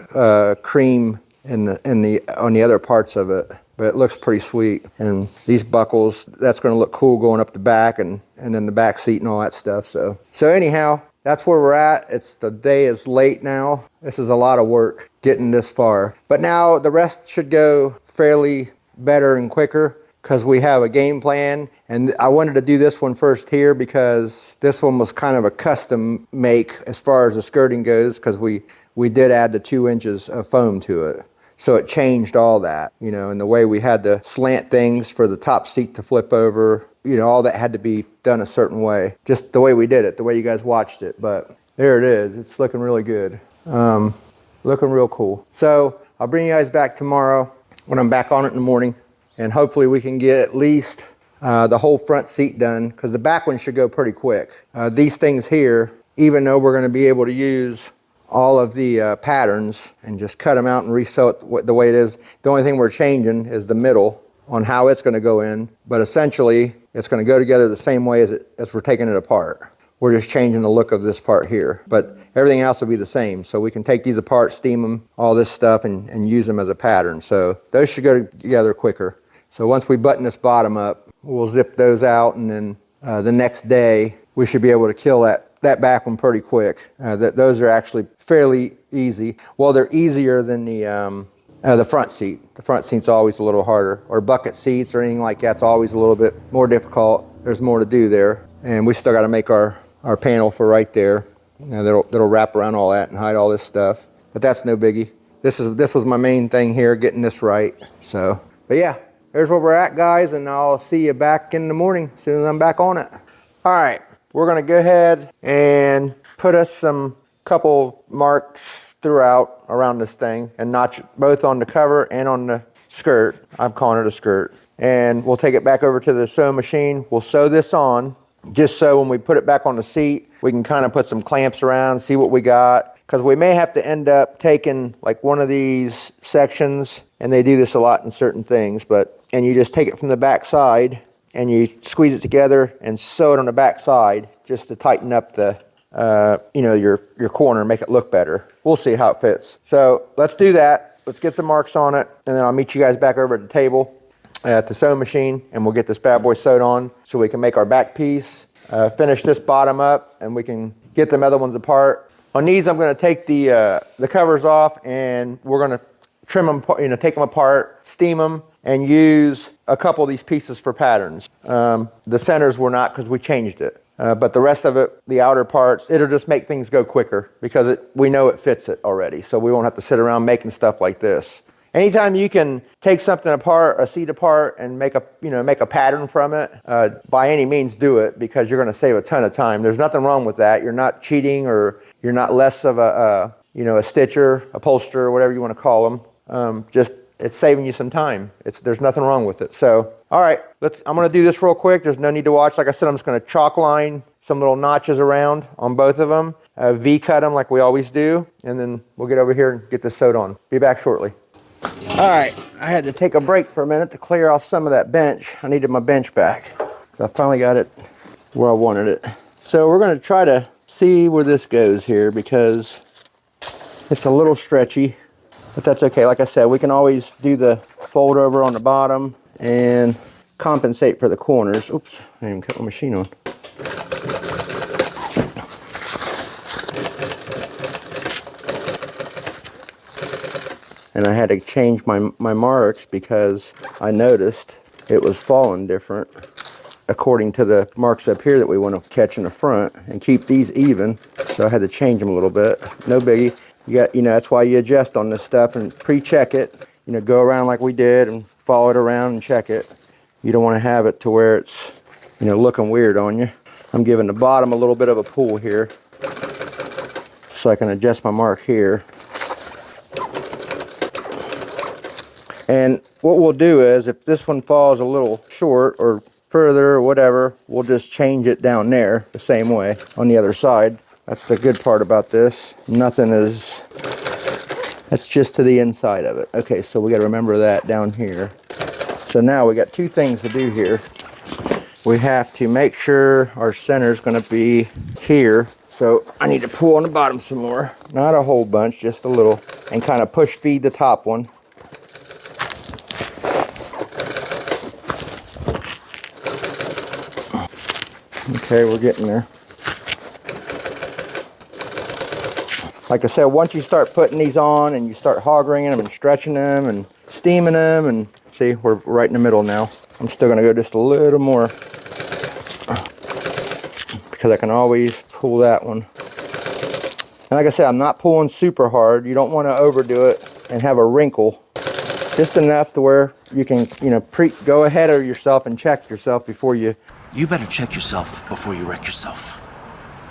cream on the other parts of it. But it looks pretty sweet. And these buckles, that's going to look cool going up the back and then the back seat and all that stuff. So anyhow, that's where we're at. The day is late now. This is a lot of work getting this far. But now the rest should go fairly better and quicker, because we have a game plan. And I wanted to do this one first here, because this one was kind of a custom make as far as the skirting goes, because we did add the 2 inches of foam to it. So it changed all that, you know, and the way we had the slant things for the top seat to flip over, you know, all that had to be done a certain way. Just the way we did it, the way you guys watched it. But there it is. It's looking really good. Looking real cool. So I'll bring you guys back tomorrow when I'm back on it in the morning. And hopefully we can get at least the whole front seat done, because the back one should go pretty quick. These things here, even though we're going to be able to use all of the patterns and just cut them out and resew it the way it is, the only thing we're changing is the middle on how it's going to go in. But essentially, it's going to go together the same way as we're taking it apart. We're just changing the look of this part here. But everything else will be the same. So we can take these apart, steam them, all this stuff, and use them as a pattern. So those should go together quicker. So once we button this bottom up, we'll zip those out, and then the next day we should be able to kill that back one pretty quick. Those are actually fairly easy. Well, they're easier than the front seat. The front seat's always a little harder. Or bucket seats or anything like that's always a little bit more difficult. There's more to do there. And we still got to make our panel for right there. That'll wrap around all that and hide all this stuff. But that's no biggie. This was my main thing here, getting this right. So, but yeah, there's where we're at, guys, and I'll see you back in the morning as soon as I'm back on it. All right, we're gonna go ahead and put us some couple marks throughout around this thing and notch it both on the cover and on the skirt. I'm calling it a skirt. And we'll take it back over to the sewing machine. We'll sew this on, just so when we put it back on the seat, we can kind of put some clamps around, see what we got. Because we may have to end up taking like one of these sections, and they do this a lot in certain things, and you just take it from the back side and you squeeze it together and sew it on the back side just to tighten up the your corner and make it look better. We'll see how it fits. So let's do that. Let's get some marks on it, and then I'll meet you guys back over at the table at the sewing machine, and we'll get this bad boy sewed on so we can make our back piece, finish this bottom up, and we can get them other ones apart. On these, I'm going to take the covers off, and we're going to trim them, take them apart, steam them, and use a couple of these pieces for patterns. The centers were not, because we changed it. But the rest of it, the outer parts, it'll just make things go quicker because we know it fits it already. So we won't have to sit around making stuff like this. Anytime you can take something apart, a seat apart, and make a pattern from it, by any means do it, because you're going to save a ton of time. There's nothing wrong with that. You're not cheating, or you're not less of a stitcher, upholsterer, whatever you want to call them. It's saving you some time. There's nothing wrong with it. So, all right, I'm going to do this real quick. There's no need to watch. Like I said, I'm just going to chalk line some little notches around on both of them, V-cut them like we always do, and then we'll get over here and get this sewed on. Be back shortly. All right, I had to take a break for a minute to clear off some of that bench. I needed my bench back. So I finally got it where I wanted it. So we're going to try to see where this goes here, because it's a little stretchy, but that's okay. Like I said, we can always do the fold over on the bottom and compensate for the corners. Oops, I didn't even cut my machine on. And I had to change my marks because I noticed it was falling different according to the marks up here that we want to catch in the front, and keep these even so I had to change them a little bit. No biggie. You got, that's why you adjust on this stuff and pre-check it. Go around like we did and follow it around and check it. You don't want to have it to where it's, looking weird on you. I'm giving the bottom a little bit of a pull here so I can adjust my mark here. And what we'll do is, if this one falls a little short or further or whatever, we'll just change it down there the same way on the other side. That's the good part about this. Nothing is, that's just to the inside of it. Okay, so we got to remember that down here. So now we got two things to do here. We have to make sure our center is going to be here. So I need to pull on the bottom some more. Not a whole bunch, just a little. And kind of push feed the top one. Okay, we're getting there. Like I said, once you start putting these on and you start hog wringing them and stretching them and steaming them, and see, we're right in the middle now. I'm still going to go just a little more because I can always pull that one. And like I said, I'm not pulling super hard. You don't want to overdo it and have a wrinkle. Just enough to where you can, go ahead of yourself and check yourself before you... You better check yourself before you wreck yourself.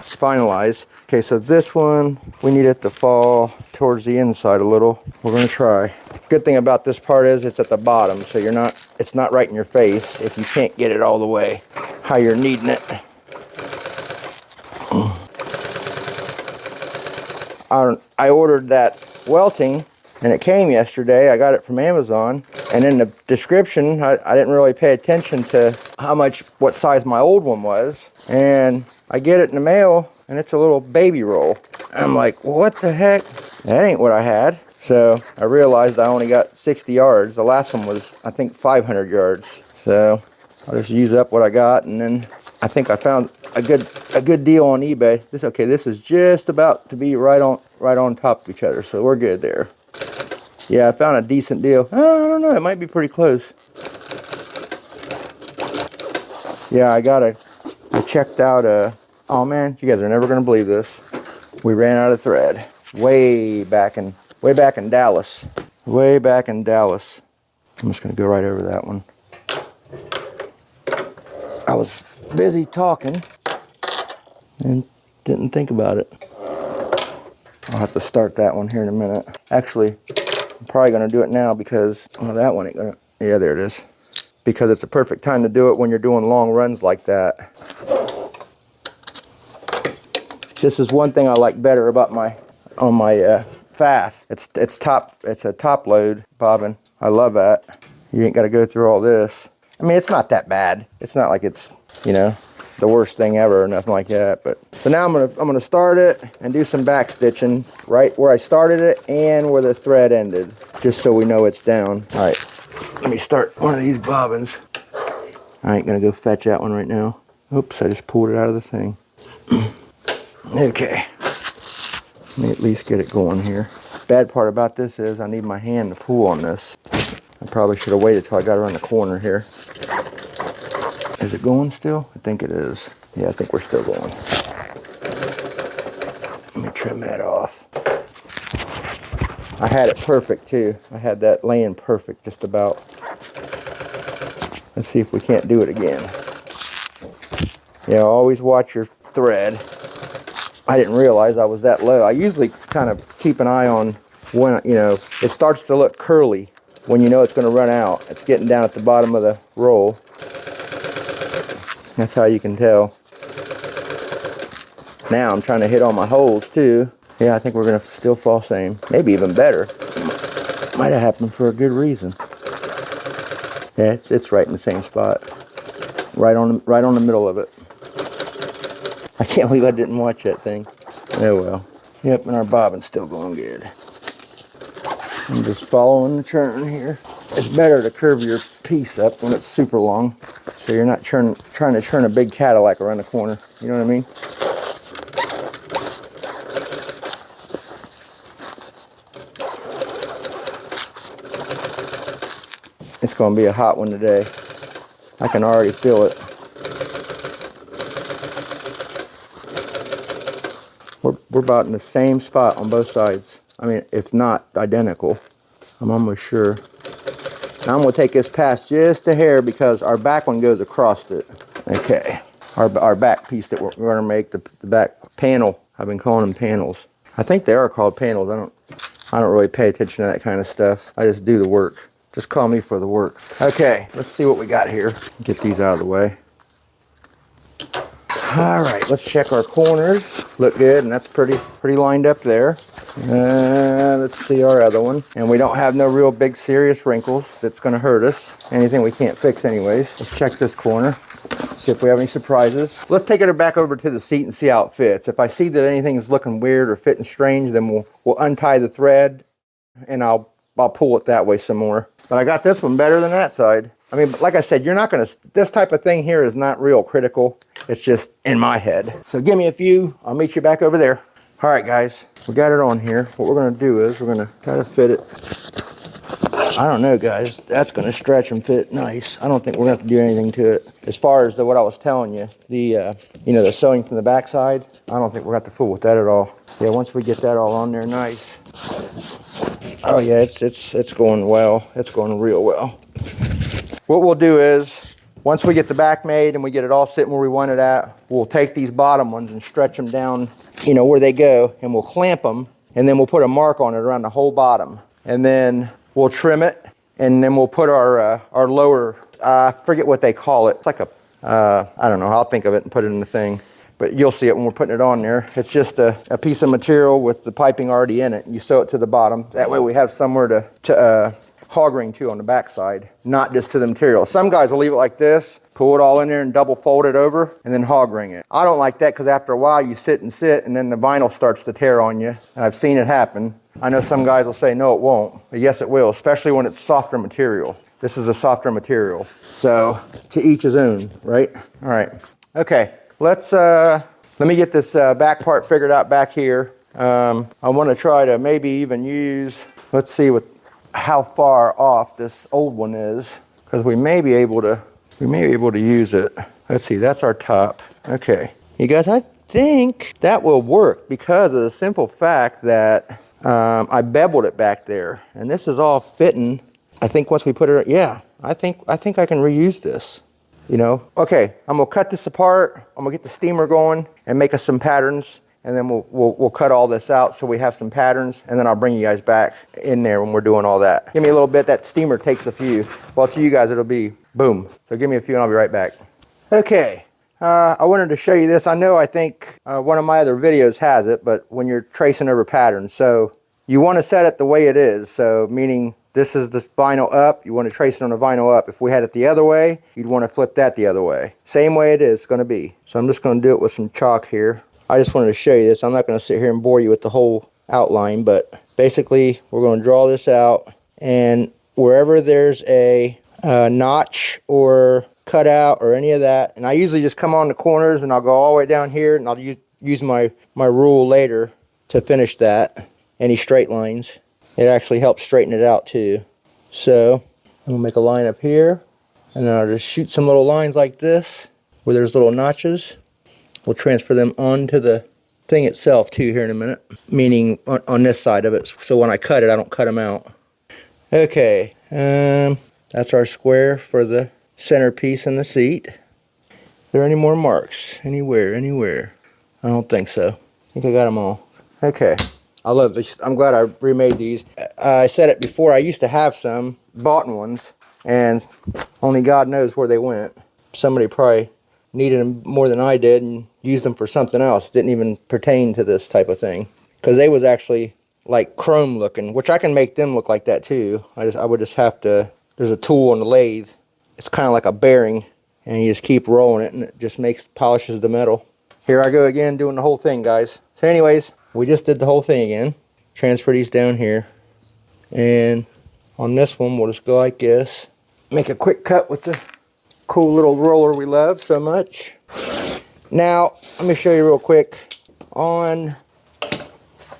Finalize. Okay, so this one, we need it to fall towards the inside a little. We're going to try. Good thing about this part is it's at the bottom, so it's not right in your face if you can't get it all the way how you're needing it. I ordered that welting and it came yesterday. I got it from Amazon, and in the description I didn't really pay attention to what size my old one was, and I get it in the mail and it's a little baby roll. I'm like, what the heck? That ain't what I had. So I realized I only got 60 yards. The last one was, I think, 500 yards. So I'll just use up what I got, and then I think I found a good deal on eBay. This is just about to be right on top of each other, so we're good there. Yeah, I found a decent deal. I don't know, it might be pretty close. Yeah, I checked out oh man, you guys are never gonna believe this. We ran out of thread way back in Dallas. Way back in Dallas. I'm just gonna go right over that one. I was busy talking and didn't think about it. I'll have to start that one here in a minute. Actually, I'm probably gonna do it now because, well, that one ain't gonna, yeah, there it is. Because it's a perfect time to do it when you're doing long runs like that. This is one thing I like better about my FAF. It's a top load bobbin. I love that. You ain't got to go through all this. I mean, it's not that bad. It's not like it's, the worst thing ever or nothing like that. But so now I'm gonna start it and do some back stitching right where I started it and where the thread ended, just so we know it's down. All right, let me start one of these bobbins. I ain't gonna go fetch that one right now. Oops, I just pulled it out of the thing. Okay, let me at least get it going here. Bad part about this is I need my hand to pull on this. I probably should have waited till I got around the corner here. Is it going still? I think it is. Yeah, I think we're still going. Let me trim that off. I had it perfect too. I had that laying perfect just about. Let's see if we can't do it again. Yeah, always watch your thread. I didn't realize I was that low. I usually kind of keep an eye on when, it starts to look curly when you know it's going to run out. It's getting down at the bottom of the roll. That's how you can tell. Now I'm trying to hit all my holes too. Yeah, I think we're going to still fall same. Maybe even better. Might have happened for a good reason. Yeah, it's right in the same spot. Right on the middle of it. I can't believe I didn't watch that thing. Oh well. Yep, and our bobbin's still going good. I'm just following the churn here. It's better to curve your piece up when it's super long, so you're not trying to churn a big Cadillac around the corner. You know what I mean? It's going to be a hot one today. I can already feel it. we're about in the same spot on both sides. I mean, if not identical, I'm almost sure. Now I'm gonna take this past just a hair because our back one goes across it. Okay, our back piece that we're gonna make, the back panel. I've been calling them panels. I think they are called panels. I don't really pay attention to that kind of stuff. I just do the work. Just call me for the work. Okay, let's see what we got here. Get these out of the way. All right, let's check our corners. Look good, and that's pretty lined up there. Let's see our other one. And we don't have no real big serious wrinkles that's gonna hurt us. Anything we can't fix anyways. Let's check this corner. See if we have any surprises. Let's take it back over to the seat and see how it fits. If I see that anything is looking weird or fitting strange, then we'll untie the thread and I'll pull it that way some more. But I got this one better than that side. I mean, like I said, you're not gonna, this type of thing here is not real critical. It's just in my head. So give me a few, I'll meet you back over there. All right, guys, we got it on here. What we're gonna do is we're gonna try to fit it. I don't know, guys, that's gonna stretch and fit nice. I don't think we're gonna have to do anything to it. As far as what I was telling you, the the sewing from the back side, I don't think we're gonna have to fool with that at all. Yeah, once we get that all on there nice. Oh yeah, it's going well. It's going real well. What we'll do is, once we get the back made and we get it all sitting where we want it at, we'll take these bottom ones and stretch them down, where they go, and we'll clamp them, and then we'll put a mark on it around the whole bottom. And then we'll trim it, and then we'll put our lower, I forget what they call it. It's like I don't know, I'll think of it and put it in the thing. But you'll see it when we're putting it on there. It's just a piece of material with the piping already in it. You sew it to the bottom. That way we have somewhere to hog ring to on the back side, not just to the material. Some guys will leave it like this, pull it all in there and double fold it over, and then hog ring it. I don't like that because after a while you sit, and then the vinyl starts to tear on you. And I've seen it happen. I know some guys will say, no, it won't. But yes, it will, especially when it's softer material. This is a softer material. So to each his own, right? All right. Okay. Let me get this back part figured out back here. I want to try to maybe even use, let's see how far off this old one is, because we may be able to use it. Let's see, that's our top. Okay, you guys, I think that will work because of the simple fact that I beveled it back there, and this is all fitting. I think once we put it, yeah, I think I can reuse this. Okay, I'm gonna cut this apart. I'm gonna get the steamer going and make us some patterns, and then we'll cut all this out so we have some patterns, and then I'll bring you guys back in there when we're doing all that. Give me a little bit. That steamer takes a few. Well, to you guys, it'll be boom. So give me a few and I'll be right back. Okay, I wanted to show you this. I think one of my other videos has it, but when you're tracing over patterns, so you want to set it the way it is. So meaning this is the vinyl up, you want to trace it on the vinyl up. If we had it the other way, you'd want to flip that the other way. Same way it is going to be. So I'm just going to do it with some chalk here. I just wanted to show you this. I'm not going to sit here and bore you with the whole outline, but basically we're going to draw this out, and wherever there's a notch or cutout or any of that, and I usually just come on the corners and I'll go all the way down here, and I'll use my rule later to finish that. Any straight lines. It actually helps straighten it out too. So I'm gonna make a line up here, and then I'll just shoot some little lines like this where there's little notches. We'll transfer them onto the thing itself too here in a minute, meaning on this side of it. So when I cut it, I don't cut them out. Okay, that's our square for the centerpiece and the seat. Are there any more marks? Anywhere? I don't think so. I think I got them all. Okay. I love this. I'm glad I remade these. I said it before, I used to have some bought ones, and only God knows where they went. Somebody probably needed them more than I did and used them for something else. Didn't even pertain to this type of thing. Because they was actually like chrome looking, which I can make them look like that too. I would just have to, there's a tool on the lathe. It's kind of like a bearing, and you just keep rolling it, and it just polishes the metal. Here I go again doing the whole thing, guys. So anyways, we just did the whole thing again. Transfer these down here. And on this one, we'll just go like this. Make a quick cut with the cool little roller we love so much. Now, let me show you real quick. On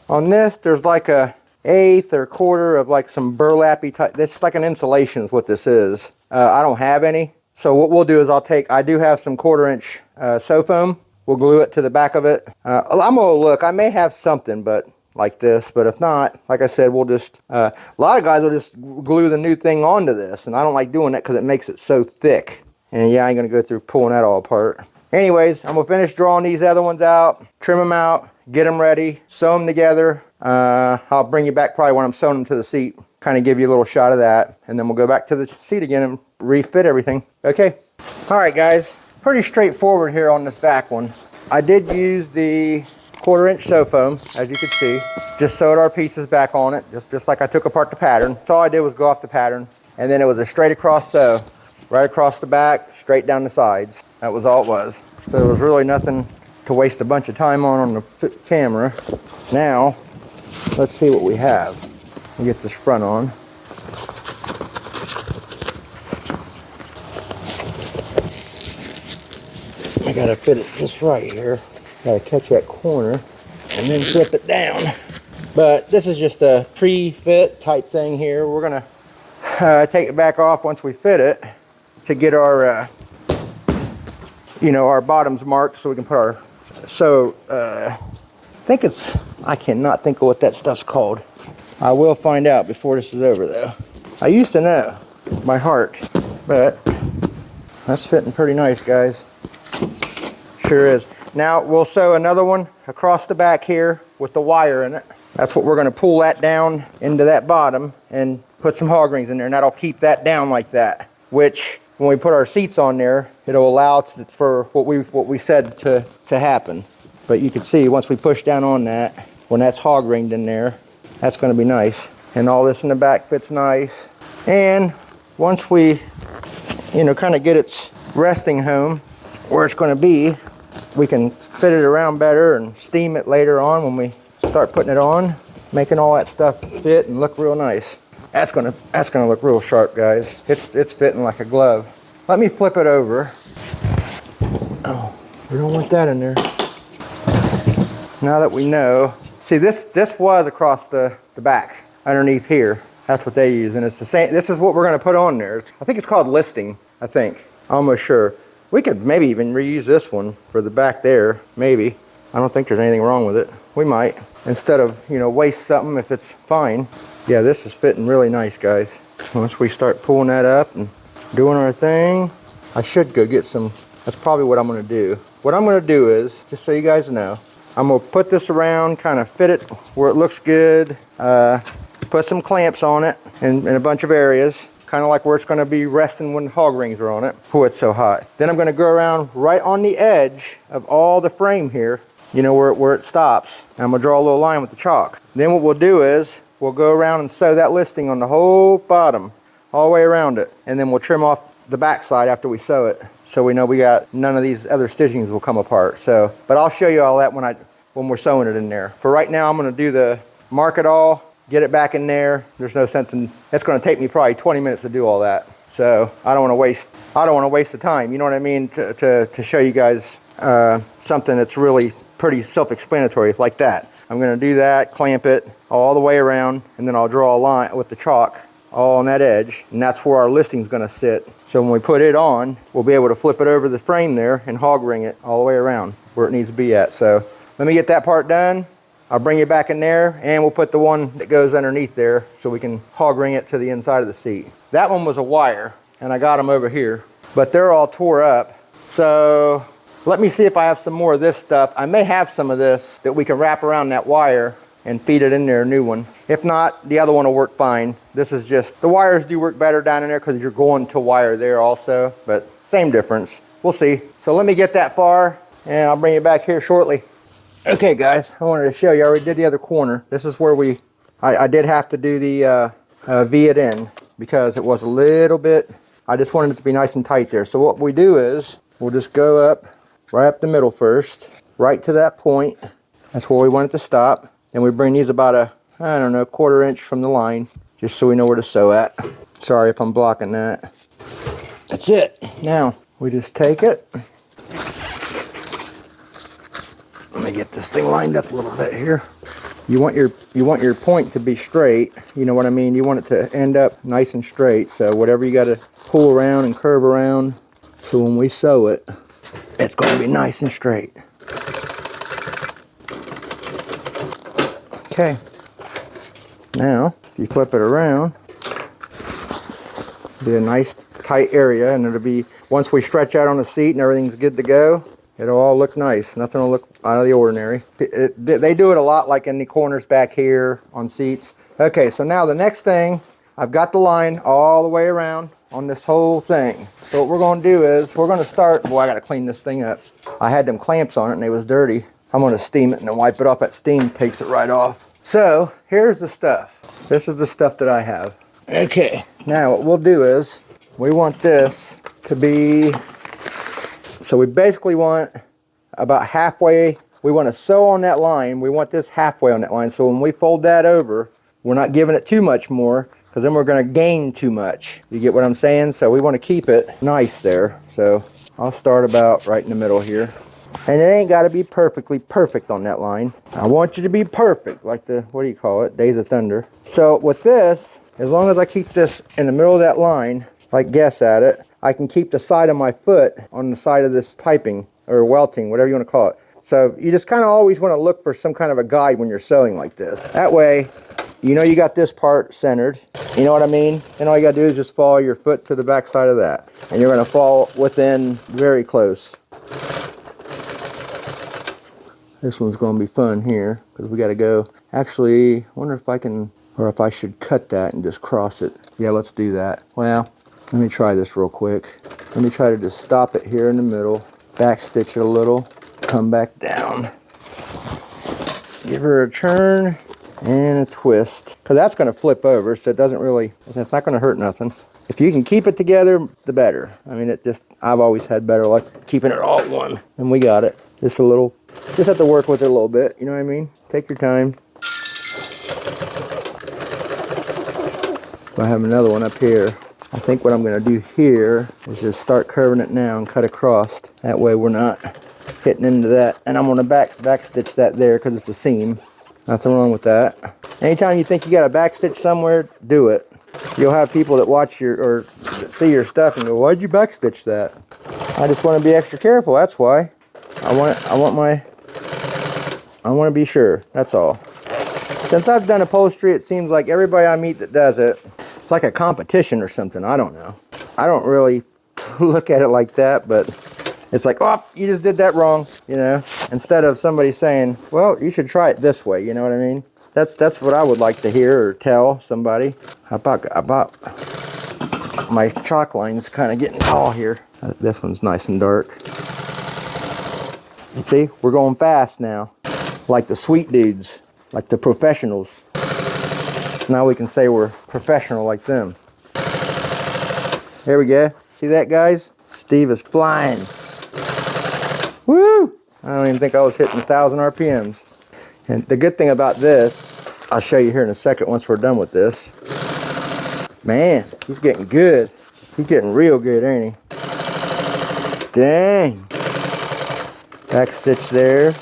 this, there's like a 1/8 or 1/4 of like some burlappy type. This is like an insulation is what this is. I don't have any. So what we'll do is I do have some 1/4 inch sew foam. we'll glue it to the back of it. I'm gonna look, I may have something but like this, but if not, like I said, we'll just, a lot of guys will just glue the new thing onto this, and I don't like doing that because it makes it so thick. And yeah, I ain't gonna go through pulling that all apart. Anyways, I'm gonna finish drawing these other ones out, trim them out, get them ready, sew them together. I'll bring you back probably when I'm sewing them to the seat, kind of give you a little shot of that, and then we'll go back to the seat again and refit everything. Okay. All right, guys, pretty straightforward here on this back one. I did use the 1/4 inch sew foam, as you can see. Just sewed our pieces back on it, just like I took apart the pattern. So all I did was go off the pattern, and then it was a straight across sew, right across the back, straight down the sides. That was all it was. So there was really nothing to waste a bunch of time on the camera. Now, let's see what we have. We'll get this front on. I gotta fit it just right here. Gotta catch that corner and then flip it down. But this is just a pre-fit type thing here. We're gonna take it back off once we fit it to get our, you know, our bottoms marked so we can put our, I think it's, I cannot think of what that stuff's called. I will find out before this is over though. I used to know by heart, but that's fitting pretty nice, guys. Sure is. Now we'll sew another one across the back here with the wire in it. That's what we're going to pull that down into that bottom and put some hog rings in there, and that'll keep that down like that. Which, when we put our seats on there, it'll allow for what we said to happen. But you can see once we push down on that, when that's hog ringed in there, that's going to be nice. And all this in the back fits nice. And once we, you know, kind of get its resting home where it's going to be, we can fit it around better and steam it later on when we start putting it on, making all that stuff fit and look real nice. That's gonna look real sharp, guys. It's fitting like a glove. Let me flip it over. Oh, we don't want that in there. Now that we know, see this was across the back underneath here. That's what they use, and it's the same. This is what we're gonna put on there. I think it's called listing. I think, almost sure. We could maybe even reuse this one for the back there, maybe. I don't think there's anything wrong with it. We might, instead of, you know, waste something if it's fine. Yeah, this is fitting really nice, guys. Once we start pulling that up and doing our thing, I should go get some, that's probably what I'm gonna do. What I'm gonna do is, just so you guys know, I'm gonna put this around, kind of fit it where it looks good, put some clamps on it in a bunch of areas, kind of like where it's going to be resting when hog rings are on it. Oh, it's so hot. Then I'm going to go around right on the edge of all the frame here, you know, where it stops. And I'm going to draw a little line with the chalk. Then what we'll do is we'll go around and sew that listing on the whole bottom, all the way around it. And then we'll trim off the back side after we sew it, so we know we got none of these other stitchings will come apart. So, but I'll show you all that when we're sewing it in there. For right now, I'm going to do the mark it all, get it back in there. There's no sense in, it's going to take me probably 20 minutes to do all that. So I don't want to waste the time, you know what I mean, to show you guys something that's really pretty self-explanatory like that. I'm going to do that, clamp it all the way around, and then I'll draw a line with the chalk all on that edge, and that's where our listing's going to sit. So when we put it on, we'll be able to flip it over the frame there and hog ring it all the way around where it needs to be at. So let me get that part done. I'll bring you back in there, and we'll put the one that goes underneath there so we can hog ring it to the inside of the seat. That one was a wire, and I got them over here, but they're all tore up. So let me see if I have some more of this stuff. I may have some of this that we can wrap around that wire and feed it in there, a new one. If not, the other one will work fine. This is just, the wires do work better down in there because you're going to wire there also, but same difference. We'll see. So let me get that far, and I'll bring you back here shortly. Okay guys, I wanted to show you, I already did the other corner. This is where I did have to do the V it in because it was a little bit, I just wanted it to be nice and tight there. So what we do is, we'll just go up, right up the middle first, right to that point. That's where we want it to stop. And we bring these about a, I don't know, 1/4 inch from the line, just so we know where to sew at. Sorry if I'm blocking that. That's it. Now, we just take it. Let me get this thing lined up a little bit here. You want your point to be straight, you know what I mean? You want it to end up nice and straight, so whatever you got to pull around and curve around, so when we sew it, it's going to be nice and straight. Okay. Now, if you flip it around, be a nice tight area, and it'll be, once we stretch out on the seat and everything's good to go, it'll all look nice. Nothing will look out of the ordinary. They do it a lot like in the corners back here on seats. Okay, so now the next thing, I've got the line all the way around on this whole thing. So what we're going to do is, we're going to start, boy, I got to clean this thing up. I had them clamps on it and they was dirty. I'm going to steam it and then wipe it off. That steam takes it right off. So here's the stuff. This is the stuff that I have. Okay, now what we'll do is, we want this to be, so we basically want about halfway, we want to sew on that line. We want this halfway on that line. So when we fold that over, we're not giving it too much more, because then we're going to gain too much. You get what I'm saying? So we want to keep it nice there. So I'll start about right in the middle here. And it ain't got to be perfectly perfect on that line. I want you to be perfect, like the, what do you call it, Days of Thunder. So with this, as long as I keep this in the middle of that line, like guess at it, I can keep the side of my foot on the side of this piping, or welting, whatever you want to call it. So you just kind of always want to look for some kind of a guide when you're sewing like this. That way, you know you got this part centered. You know what I mean? And all you got to do is just follow your foot to the back side of that. And you're going to fall within very close. This one's going to be fun here, because we got to go. Actually, I wonder if I can, or if I should cut that and just cross it. Yeah, let's do that. Well, let me try this real quick. Let me try to just stop it here in the middle, back stitch it a little, come back down. Give her a turn and a twist, because that's going to flip over, so it doesn't really, it's not going to hurt nothing. If you can keep it together, the better. I mean, I've always had better luck keeping it all at one. And we got it. Just a little, just have to work with it a little bit, you know what I mean? Take your time. I have another one up here. I think what I'm going to do here is just start curving it now and cut across. That way we're not hitting into that. And I'm going to back stitch that there because it's a seam. Nothing wrong with that. Anytime you think you got a back stitch somewhere, do it. You'll have people that watch your, or see your stuff and go, why'd you back stitch that? I just want to be extra careful, that's why. I want to be sure, that's all. Since I've done upholstery, it seems like everybody I meet that does it, it's like a competition or something. I don't know. I don't really look at it like that, but it's like, oh, you just did that wrong, you know? Instead of somebody saying, well, you should try it this way, you know what I mean? That's what I would like to hear or tell somebody. How about my chalk line's kind of getting tall here. This one's nice and dark. See, we're going fast now. Like the sweet dudes, like the professionals. Now we can say we're professional like them. There we go. See that, guys? Steve is flying. Woo! I don't even think I was hitting 1,000 RPMs. And the good thing about this, I'll show you here in a second once we're done with this. Man, he's getting good. He's getting real good, ain't he? Dang. Back stitch there.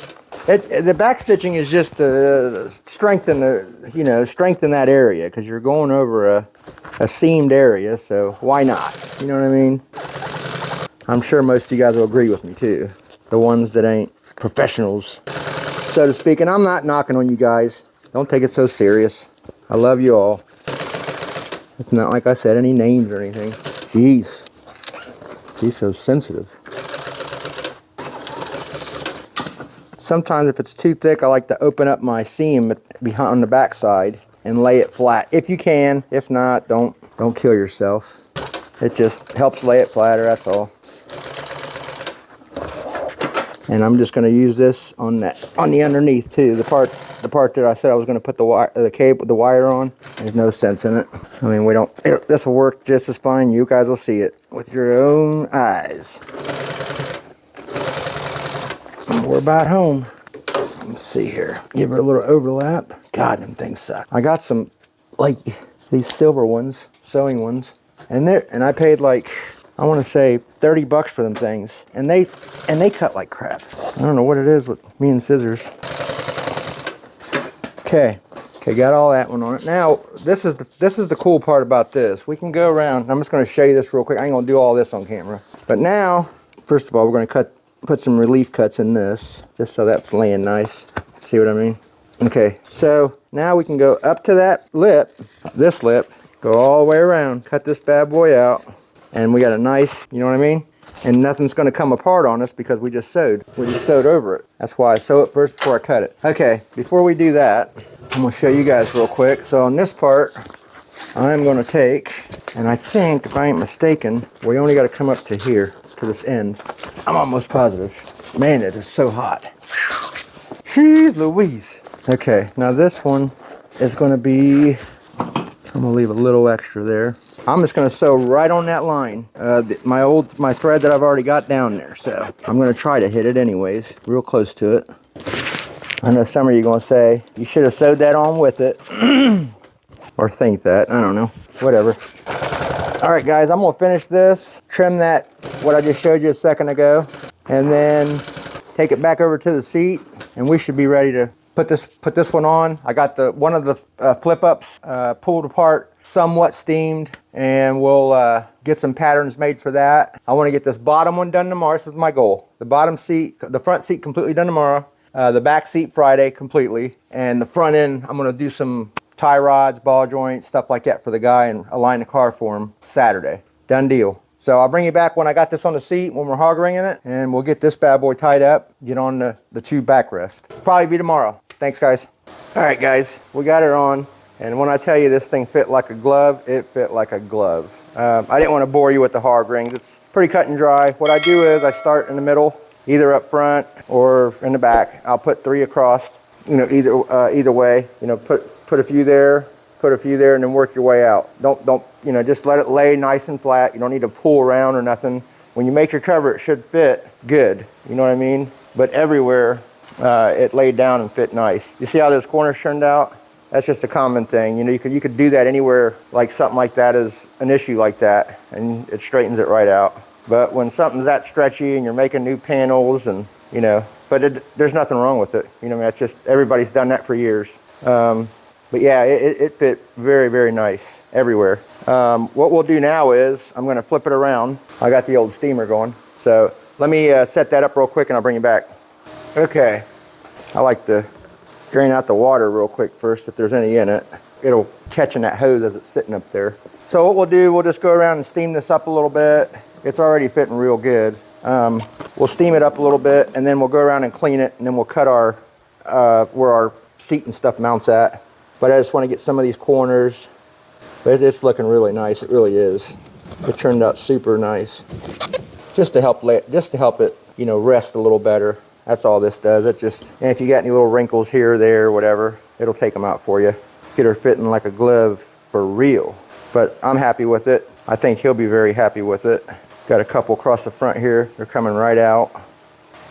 The back stitching is just to strengthen strengthen that area, because you're going over a seamed area, so why not? You know what I mean? I'm sure most of you guys will agree with me too. The ones that ain't professionals, so to speak. And I'm not knocking on you guys. Don't take it so serious. I love you all. It's not like I said any names or anything. Jeez. She's so sensitive. Sometimes if it's too thick, I like to open up my seam behind on the back side and lay it flat. If you can. If not, don't kill yourself. It just helps lay it flatter, that's all. And I'm just going to use this on the underneath too. The part that I said I was going to put the wire on. There's no sense in it. I mean, this will work just as fine. You guys will see it with your own eyes. We're about home. Let's see here. Give her a little overlap. God, them things suck. I got some, like, these silver ones, sewing ones, and I paid like, I want to say $30 for them things, and they cut like crap. I don't know what it is with me and scissors. Okay, got all that one on it. Now this is the cool part about this. We can go around. I'm just going to show you this real quick. I ain't going to do all this on camera, but now, first of all, we're going to put some relief cuts in this, just so that's laying nice. See what I mean? Okay, so now we can go up to that lip, this lip, go all the way around, cut this bad boy out, and we got a nice, you know what I mean? And nothing's going to come apart on us because we just sewed. We just sewed over it. That's why I sew it first before I cut it. Okay, before we do that, I'm going to show you guys real quick. So on this part, I'm going to take, and I think, if I ain't mistaken, we only got to come up to here, to this end. I'm almost positive. Man, it is so hot. Jeez Louise. Okay, now this one is going to be, I'm going to leave a little extra there. I'm just going to sew right on that line, my thread that I've already got down there. So I'm going to try to hit it anyways, real close to it. I know some of you are going to say, you should have sewed that on with it. Or think that, I don't know, whatever. All right guys, I'm going to finish this, trim that, what I just showed you a second ago, and then take it back over to the seat, and we should be ready to put this one on. I got one of the flip-ups pulled apart, somewhat steamed, and we'll get some patterns made for that. I want to get this bottom one done tomorrow. This is my goal. The bottom seat, the front seat completely done tomorrow. The back seat Friday completely, and the front end I'm going to do some tie rods, ball joints, stuff like that for the guy, and align the car for him Saturday. Done deal. So I'll bring you back when I got this on the seat, when we're hog ringing it, and we'll get this bad boy tied up, get on the two backrests. Probably be tomorrow. Thanks, guys. All right, guys, we got it on, and when I tell you this thing fit like a glove, it fit like a glove. I didn't want to bore you with the hog rings. It's pretty cut and dry. What I do is I start in the middle, either up front or in the back. I'll put 3 across, you know, either way. You know, put a few there, and then work your way out. Don't, you know, just let it lay nice and flat. You don't need to pull around or nothing. When you make your cover, it should fit good. You know what I mean? But everywhere, it laid down and fit nice. You see how those corners turned out? That's just a common thing. You know, you could do that anywhere, like something like that is an issue like that, and it straightens it right out. But when something's that stretchy and you're making new panels, and you know, but there's nothing wrong with it. You know, I mean, that's just, everybody's done that for years. But yeah, it fit very, very nice everywhere. What we'll do now is I'm going to flip it around. I got the old steamer going. So let me set that up real quick and I'll bring you back. Okay. I like to drain out the water real quick first if there's any in it. It'll catch in that hose as it's sitting up there. So what we'll do, we'll just go around and steam this up a little bit. It's already fitting real good. We'll steam it up a little bit and then we'll go around and clean it, and then we'll cut our where our seat and stuff mounts at. But I just want to get some of these corners. But it's looking really nice. It really is. It turned out super nice. Just to help it, you know, rest a little better. That's all this does. It just, and if you got any little wrinkles here or there, whatever, it'll take them out for you. Get her fitting like a glove for real. But I'm happy with it. I think he'll be very happy with it. Got a couple across the front here. They're coming right out.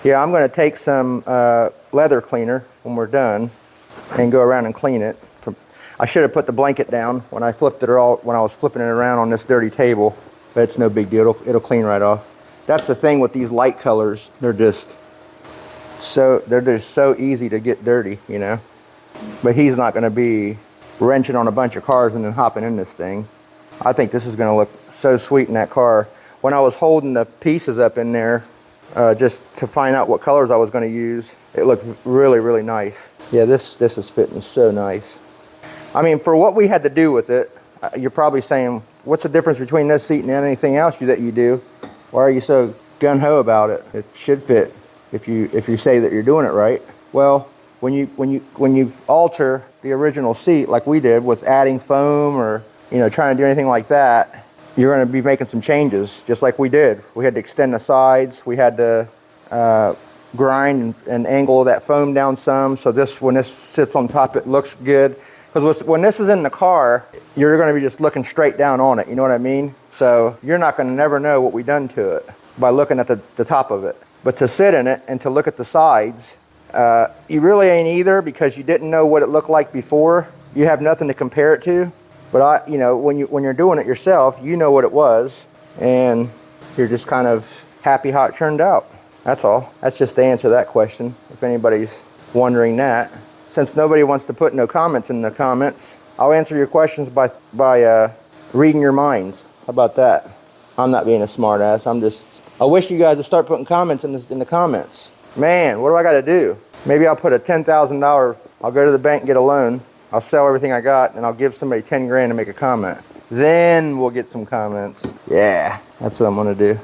Yeah, I'm going to take some leather cleaner when we're done and go around and clean it. I should have put the blanket down when I flipped it when I was flipping it around on this dirty table, but it's no big deal. It'll clean right off. That's the thing with these light colors. They're just so easy to get dirty, you know. But he's not going to be wrenching on a bunch of cars and then hopping in this thing. I think this is going to look so sweet in that car. When I was holding the pieces up in there, just to find out what colors I was going to use, it looked really, really nice. Yeah, this is fitting so nice. I mean, for what we had to do with it, you're probably saying, what's the difference between this seat and anything else that you do? Why are you so gung-ho about it? It should fit if you say that you're doing it right. Well, when you alter the original seat like we did with adding foam or, you know, trying to do anything like that, you're going to be making some changes just like we did. We had to extend the sides. We had to grind and angle that foam down some, so when this sits on top, it looks good. Because when this is in the car, you're going to be just looking straight down on it, you know what I mean? So you're not going to never know what we done to it by looking at the top of it. But to sit in it and to look at the sides, you really ain't either, because you didn't know what it looked like before. You have nothing to compare it to. But you know, when you're doing it yourself, you know what it was, and you're just kind of happy how it turned out. That's all. That's just the answer to that question, if anybody's wondering that. Since nobody wants to put no comments in the comments, I'll answer your questions by reading your minds. How about that? I'm not being a smart ass. I wish you guys would start putting comments in the comments. Man, what do I got to do? Maybe I'll put a $10,000 I'll go to the bank and get a loan. I'll sell everything I got and I'll give somebody 10 grand to make a comment. Then we'll get some comments. Yeah, that's what I'm gonna do.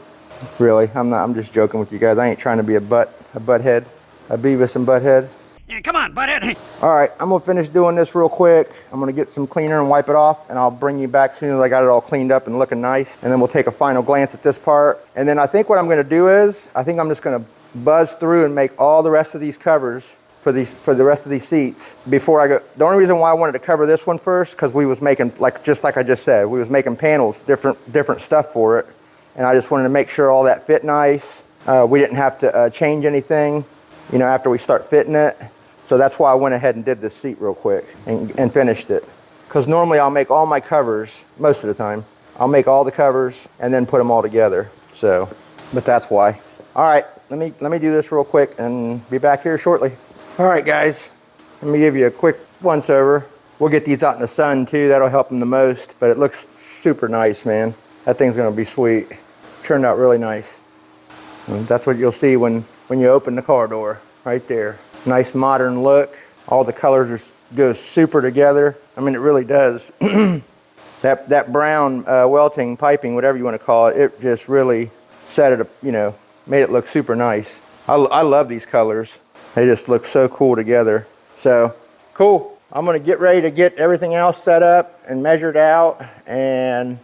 Really, I'm just joking with you guys. I ain't trying to be a butthead, a Beavis and Butthead. Yeah, come on, butthead. All right, I'm gonna finish doing this real quick. I'm gonna get some cleaner and wipe it off, and I'll bring you back as soon as I got it all cleaned up and looking nice. And then we'll take a final glance at this part. And then I think what I'm gonna do is, I think I'm just gonna buzz through and make all the rest of these covers for the rest of these seats before I go. The only reason why I wanted to cover this one first, because we was making, just like I just said, we was making panels, different stuff for it. And I just wanted to make sure all that fit nice. We didn't have to change anything, you know, after we start fitting it. So that's why I went ahead and did this seat real quick and finished it. Because normally I'll make all my covers, most of the time. I'll make all the covers and then put them all together. So, but that's why. All right, let me do this real quick and be back here shortly. All right, guys, let me give you a quick once over. We'll get these out in the sun too. That'll help them the most. But it looks super nice, man. That thing's gonna be sweet. Turned out really nice. And that's what you'll see when you open the car door, right there. Nice modern look. All the colors go super together. I mean, it really does. that brown welting, piping, whatever you want to call it, it just really set it, you know, made it look super nice. I love these colors. They just look so cool together. So, cool. I'm gonna get ready to get everything else set up and measured out, and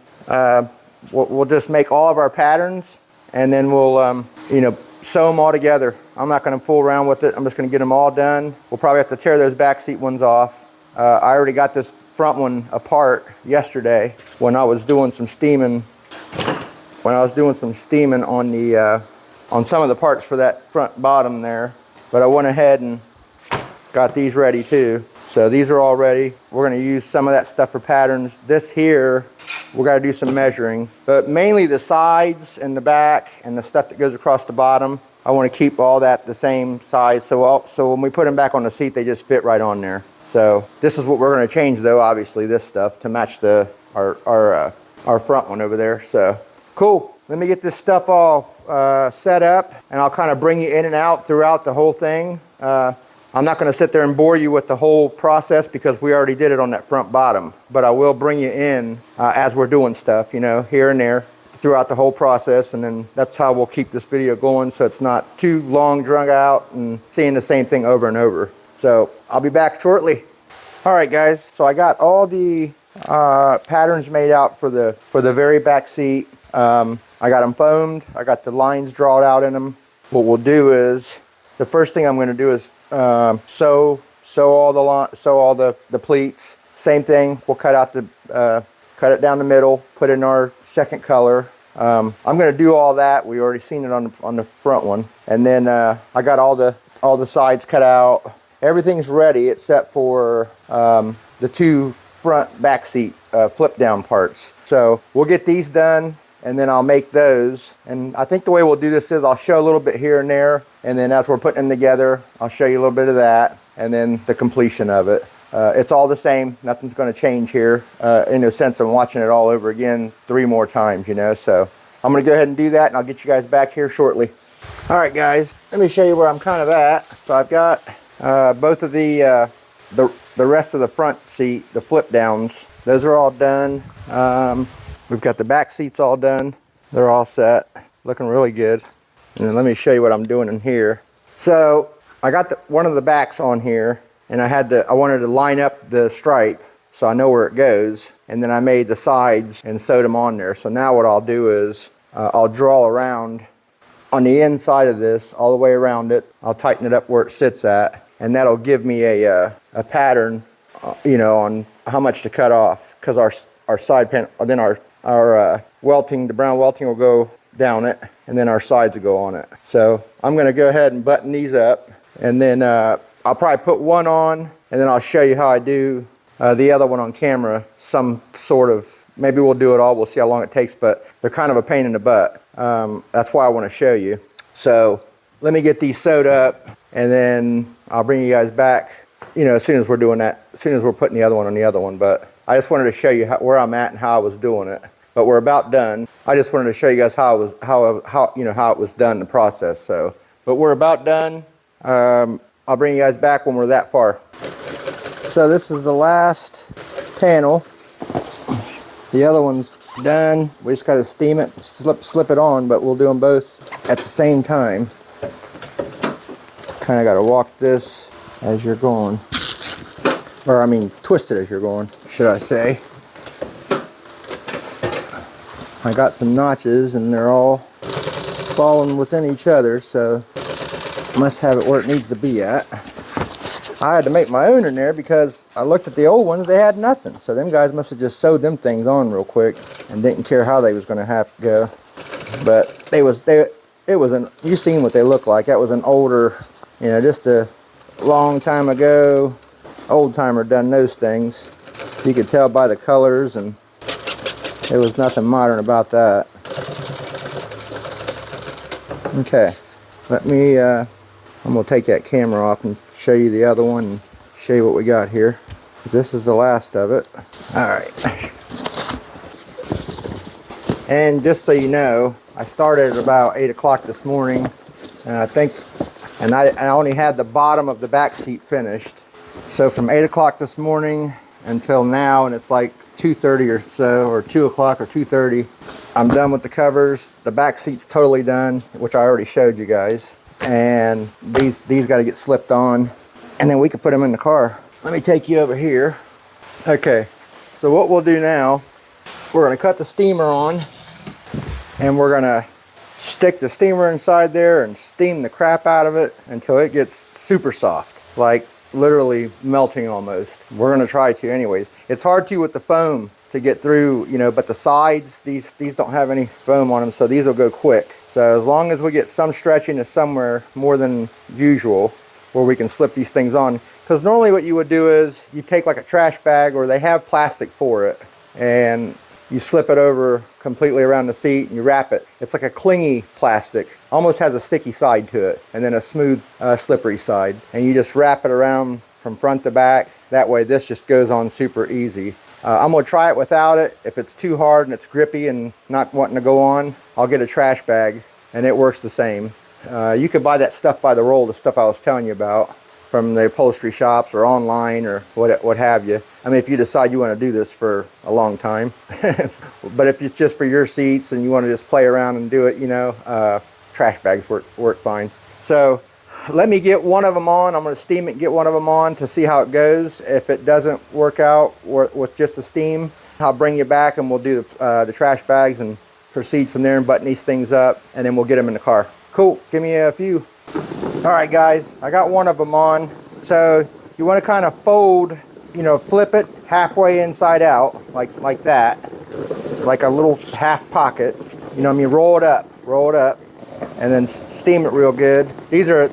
we'll just make all of our patterns, and then we'll, you know, sew them all together. I'm not going to fool around with it. I'm just going to get them all done. We'll probably have to tear those back seat ones off. I already got this front one apart yesterday when I was doing some steaming. When I was doing some steaming on the on some of the parts for that front bottom there. But I went ahead and got these ready too. So these are all ready. We're going to use some of that stuff for patterns. This here, we're going to do some measuring. But mainly the sides and the back and the stuff that goes across the bottom, I want to keep all that the same size. So when we put them back on the seat, they just fit right on there. So this is what we're going to change though, obviously, this stuff to match our front one over there. So cool. Let me get this stuff all set up, and I'll kind of bring you in and out throughout the whole thing. I'm not going to sit there and bore you with the whole process because we already did it on that front bottom. But I will bring you in as we're doing stuff, you know, here and there throughout the whole process. And then that's how we'll keep this video going so it's not too long drug out and seeing the same thing over and over. So I'll be back shortly. All right, guys. So I got all the patterns made out for the very back seat. I got them foamed. I got the lines drawn out in them. What we'll do is, the first thing I'm going to do is sew all the pleats. Same thing. We'll cut out cut it down the middle. Put in our second color. I'm going to do all that. We already seen it on the front one. And then I got all the sides cut out. Everything's ready except for the two front back seat flip down parts. So we'll get these done, and then I'll make those. And I think the way we'll do this is I'll show a little bit here and there, and then as we're putting them together, I'll show you a little bit of that, and then the completion of it. It's all the same. Nothing's going to change here. In a sense, I'm watching it all over again 3 more times, you know. So I'm going to go ahead and do that, and I'll get you guys back here shortly. All right, guys. Let me show you where I'm kind of at. So I've got both of the rest of the front seat, the flip downs. Those are all done. We've got the back seats all done. They're all set, looking really good. And then let me show you what I'm doing in here. So I got one of the backs on here, and I wanted to line up the stripe so I know where it goes. And then I made the sides and sewed them on there. So now what I'll do is I'll draw around on the inside of this, all the way around it. I'll tighten it up where it sits at, and that'll give me a pattern, you know, on how much to cut off. Because our side panel, then our welting, the brown welting will go down it, and then our sides will go on it. So I'm going to go ahead and button these up, and then I'll probably put one on, and then I'll show you how I do the other one on camera. Some sort of, maybe we'll do it all. We'll see how long it takes, but they're kind of a pain in the butt. That's why I want to show you. So let me get these sewed up, and then I'll bring you guys back, you know, as soon as we're doing that, as soon as we're putting the other one on the other one. But I just wanted to show you where I'm at and how I was doing it. But we're about done. I just wanted to show you guys how it was done, the process. So, but we're about done. I'll bring you guys back when we're that far. So this is the last panel. The other one's done. We just got to steam it, slip it on, but we'll do them both at the same time. Kind of got to walk this as you're going. Or I mean, twist it as you're going, should I say. I got some notches and they're all falling within each other, so must have it where it needs to be at. I had to make my own in there because I looked at the old ones, they had nothing. So them guys must have just sewed them things on real quick and didn't care how they was going to have to go. But you seen what they look like. That was an older, you know, just a long time ago, old timer done those things. You could tell by the colors, and there was nothing modern about that. Okay, let me, I'm going to take that camera off and show you the other one and show you what we got here. This is the last of it. Alright. And just so you know, I started at about 8 o'clock this morning, and I only had the bottom of the back seat finished. So from 8 o'clock this morning until now, and it's like 2:30 or so, or 2 o'clock or 2:30, I'm done with the covers. The back seat's totally done, which I already showed you guys. And these got to get slipped on, and then we can put them in the car. Let me take you over here. Okay, so what we'll do now, we're going to cut the steamer on, and we're going to stick the steamer inside there and steam the crap out of it until it gets super soft, like literally melting almost. We're going to try to anyways. It's hard to with the foam to get through, you know, but the sides, these don't have any foam on them, so these will go quick. So as long as we get some stretching to somewhere more than usual where we can slip these things on, because normally what you would do is you take like a trash bag, or they have plastic for it, and you slip it over completely around the seat and you wrap it. It's like a clingy plastic, almost has a sticky side to it, and then a smooth slippery side, and you just wrap it around from front to back. That way this just goes on super easy. I'm going to try it without it. If it's too hard and it's grippy and not wanting to go on, I'll get a trash bag, and it works the same. You could buy that stuff by the roll, the stuff I was telling you about, from the upholstery shops or online or what have you. I mean, if you decide you want to do this for a long time. But if it's just for your seats and you want to just play around and do it, you know, trash bags work fine. So let me get one of them on. I'm going to steam it and get one of them on to see how it goes. If it doesn't work out with just the steam, I'll bring you back and we'll do the trash bags and proceed from there and button these things up, and then we'll get them in the car. Cool, give me a few. All right guys, I got one of them on. So you want to kind of fold, you know, flip it halfway inside out, like that, like a little half pocket. You know what I mean? Roll it up, and then steam it real good. These are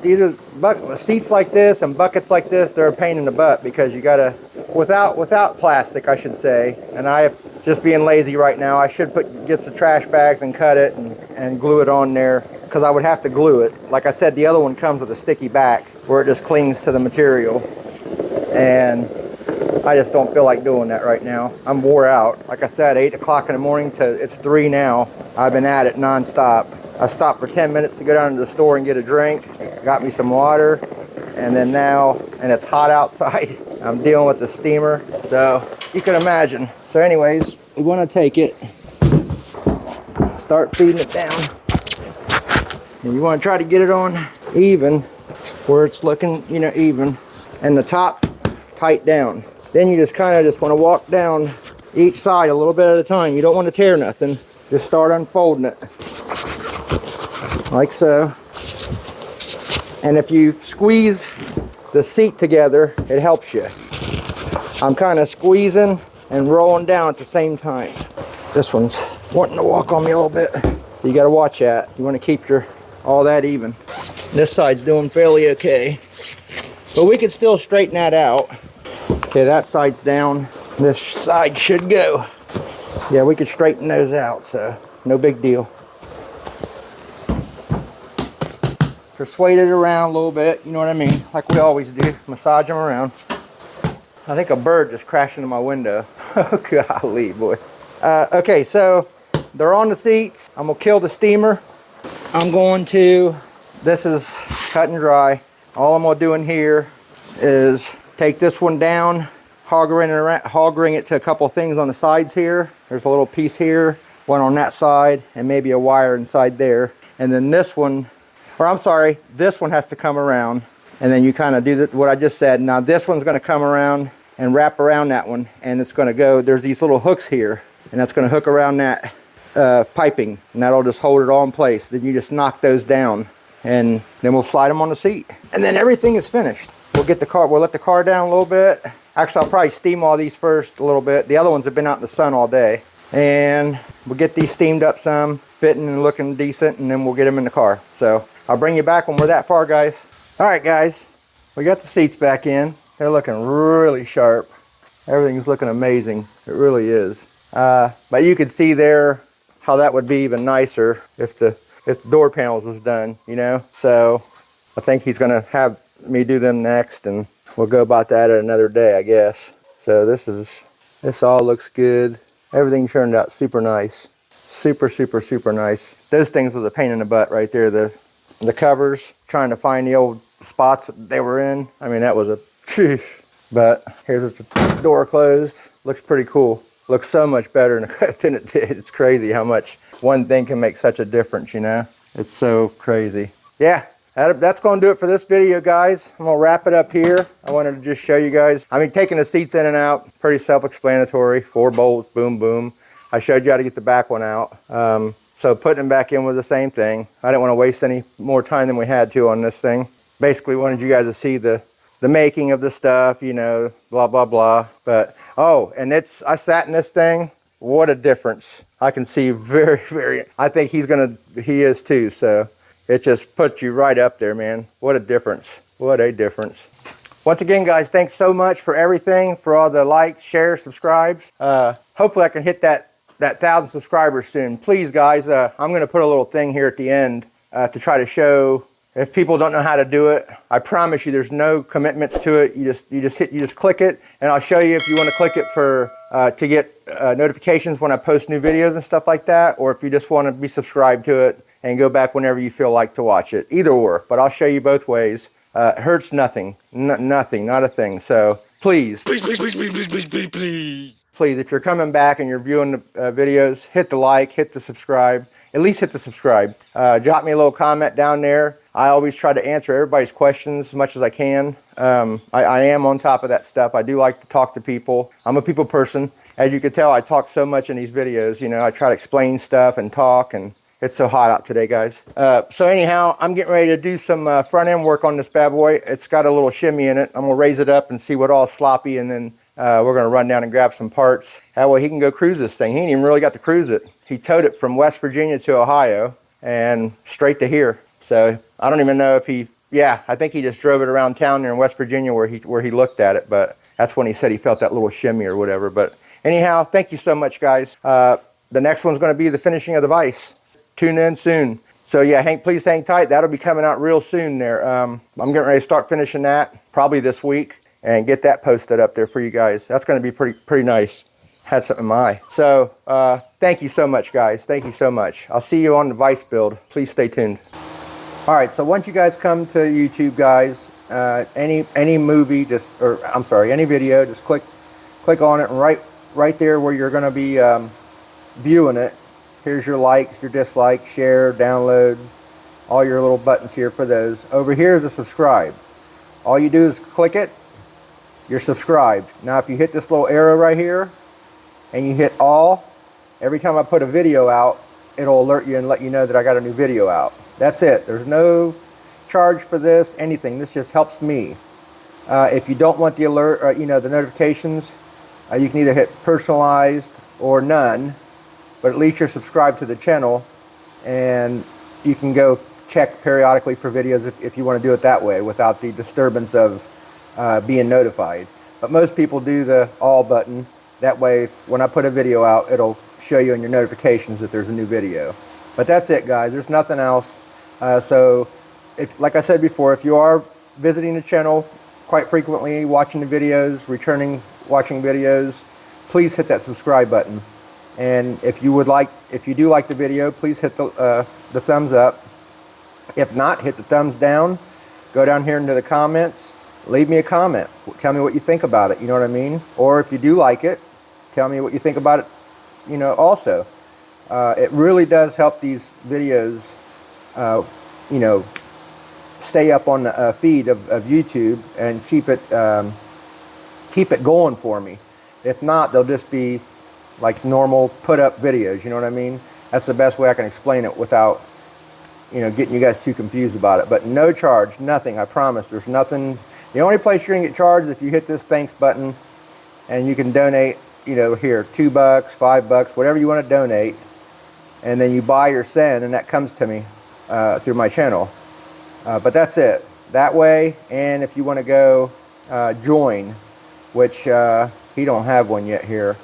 seats like this and buckets like this. They're a pain in the butt because you gotta, without plastic, I should say. And I just being lazy right now, I should get the trash bags and cut it and glue it on there, because I would have to glue it. Like I said, the other one comes with a sticky back where it just clings to the material, and I just don't feel like doing that right now. I'm wore out. Like I said, 8 o'clock in the morning to it's 3 now. I've been at it nonstop. I stopped for 10 minutes to go down to the store and get a drink, got me some water, and then now, and it's hot outside, I'm dealing with the steamer, so you can imagine. So anyways, we want to take it, start feeding it down, and you want to try to get it on even, where it's looking, you know, even, and the top tight down. Then you just kind of just want to walk down each side a little bit at a time. You don't want to tear nothing. Just start unfolding it, like so. And if you squeeze the seat together, it helps you. I'm kind of squeezing and rolling down at the same time. This one's wanting to walk on me a little bit. You got to watch that. You want to keep all that even. This side's doing fairly okay, but we could still straighten that out. Okay, that side's down. This side should go. Yeah, we could straighten those out, so no big deal. Persuade it around a little bit, you know what I mean? Like we always do, massage them around. I think a bird just crashed into my window. Oh, golly, boy. Okay, so they're on the seats. I'm gonna kill the steamer. This is cut and dry. All I'm gonna do in here is Take this one down, hoggering it to a couple things on the sides here. There's a little piece here, one on that side, and maybe a wire inside there. And then this one, or I'm sorry, this one has to come around. And then you kind of do what I just said. Now this one's going to come around and wrap around that one, and it's going to go, there's these little hooks here, and that's going to hook around that piping, and that'll just hold it all in place. Then you just knock those down, and then we'll slide them on the seat, and then everything is finished. We'll get the car, we'll let the car down a little bit. Actually, I'll probably steam all these first a little bit. The other ones have been out in the sun all day, and we'll get these steamed up some, fitting and looking decent, and then we'll get them in the car. So I'll bring you back when we're that far, guys. All right, guys, we got the seats back in. They're looking really sharp. Everything's looking amazing. It really is. But you could see there how that would be even nicer if the door panels was done, you know. So I think he's gonna have me do them next, and we'll go about that at another day, I guess. So this all looks good. Everything turned out super nice. Super, super, super nice. Those things was a pain in the butt right there. The covers, trying to find the old spots that they were in. I mean, that was a phew. But here's the door closed. Looks pretty cool. Looks so much better than it did. It's crazy how much one thing can make such a difference, you know? It's so crazy. Yeah, that's going to do it for this video, guys. I'm going to wrap it up here. I wanted to just show you guys. I mean, taking the seats in and out, pretty self-explanatory. 4 bolts, boom, boom. I showed you how to get the back one out. So putting them back in was the same thing. I didn't want to waste any more time than we had to on this thing. Basically wanted you guys to see the making of the stuff, you know, blah, blah, blah. But, oh, and I sat in this thing. What a difference. I can see very, very, I think he is too. So it just puts you right up there, man. What a difference. What a difference. Once again, guys, thanks so much for everything, for all the likes, shares, subscribes. Hopefully I can hit that 1,000 subscribers soon. Please, guys, I'm going to put a little thing here at the end to try to show if people don't know how to do it. I promise you there's no commitments to it. You just click it, and I'll show you if you want to click it for to get notifications when I post new videos and stuff like that, or if you just want to be subscribed to it and go back whenever you feel like to watch it. Either or, but I'll show you both ways. It hurts nothing. Nothing, not a thing. So please, please, please, please, please, please, please, please. Please, if you're coming back and you're viewing the videos, hit the like, hit the subscribe. At least hit the subscribe. Drop me a little comment down there. I always try to answer everybody's questions as much as I can. I am on top of that stuff. I do like to talk to people. I'm a people person. As you can tell, I talk so much in these videos. You know, I try to explain stuff and talk, and it's so hot out today, guys. So anyhow, I'm getting ready to do some front end work on this bad boy. It's got a little shimmy in it. I'm gonna raise it up and see what all sloppy, and then we're gonna run down and grab some parts. That way he can go cruise this thing. He ain't even really got to cruise it. He towed it from West Virginia to Ohio and straight to here. So I don't even know if I think he just drove it around town there in West Virginia where he looked at it, but that's when he said he felt that little shimmy or whatever. But anyhow, thank you so much, guys. The next one's gonna be the finishing of the vise. Tune in soon. So yeah, please hang tight. That'll be coming out real soon there. I'm getting ready to start finishing that probably this week and get that posted up there for you guys. That's going to be pretty nice. Had something in my eye. So thank you so much, guys. Thank you so much. I'll see you on the Vice build. Please stay tuned. All right, so once you guys come to YouTube, guys, any movie, any video, just click on it, and right there where you're going to be viewing it. Here's your likes, your dislikes, share, download, all your little buttons here for those. Over here is a subscribe. All you do is click it, you're subscribed. Now if you hit this little arrow right here and you hit all, every time I put a video out, it'll alert you and let you know that I got a new video out. That's it. There's no charge for this, anything. This just helps me. If you don't want the alert, or, the notifications, you can either hit personalized or none. But at least you're subscribed to the channel, and you can go check periodically for videos if you want to do it that way without the disturbance of being notified. But most people do the all button. That way, when I put a video out, it'll show you in your notifications that there's a new video. But that's it, guys. There's nothing else. So, like I said before, if you are visiting the channel quite frequently, watching the videos, watching videos, please hit that subscribe button. And if you do like the video, please hit the thumbs up. If not, hit the thumbs down. Go down here into the comments leave me a comment. Tell me what you think about it, you know what I mean? Or if you do like it, tell me what you think about it, you know, also. It really does help these videos, you know, stay up on the feed of YouTube and keep it going for me. If not, they'll just be like normal put up videos, you know what I mean? That's the best way I can explain it without, you know, getting you guys too confused about it. But no charge, nothing, I promise. There's nothing. The only place you're gonna get charged is if you hit this thanks button, and you can donate, you know, here, $2, $5, whatever you want to donate, and then you buy or send, and that comes to me through my channel. But that's it. That way, and if you want to go join, which he don't have one yet here.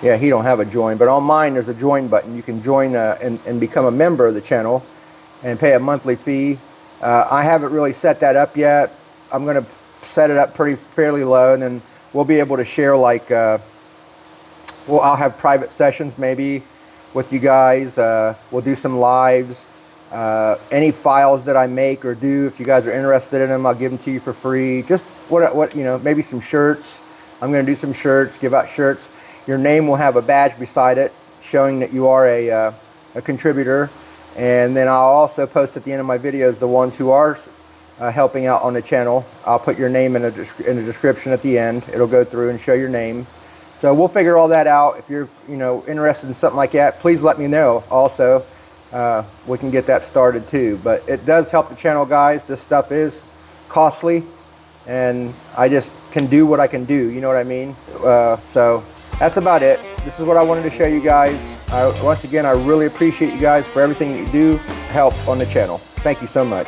Yeah, he don't have a join, but on mine there's a join button. You can join and become a member of the channel and pay a monthly fee. I haven't really set that up yet. I'm going to set it up fairly low, and then we'll be able to share, like, well, I'll have private sessions maybe with you guys. We'll do some lives. Any files that I make or do, if you guys are interested in them, I'll give them to you for free. Just what you know, maybe some shirts. I'm going to do some shirts, give out shirts. Your name will have a badge beside it showing that you are a contributor. And then I'll also post at the end of my videos the ones who are helping out on the channel. I'll put your name in the description at the end. It'll go through and show your name. So we'll figure all that out. If you're, you know, interested in something like that, please let me know also. We can get that started too. But it does help the channel, guys. This stuff is costly, and I just can do what I can do, you know what I mean? So that's about it. This is what I wanted to show you guys. Once again, I really appreciate you guys for everything that you do help on the channel. Thank you so much.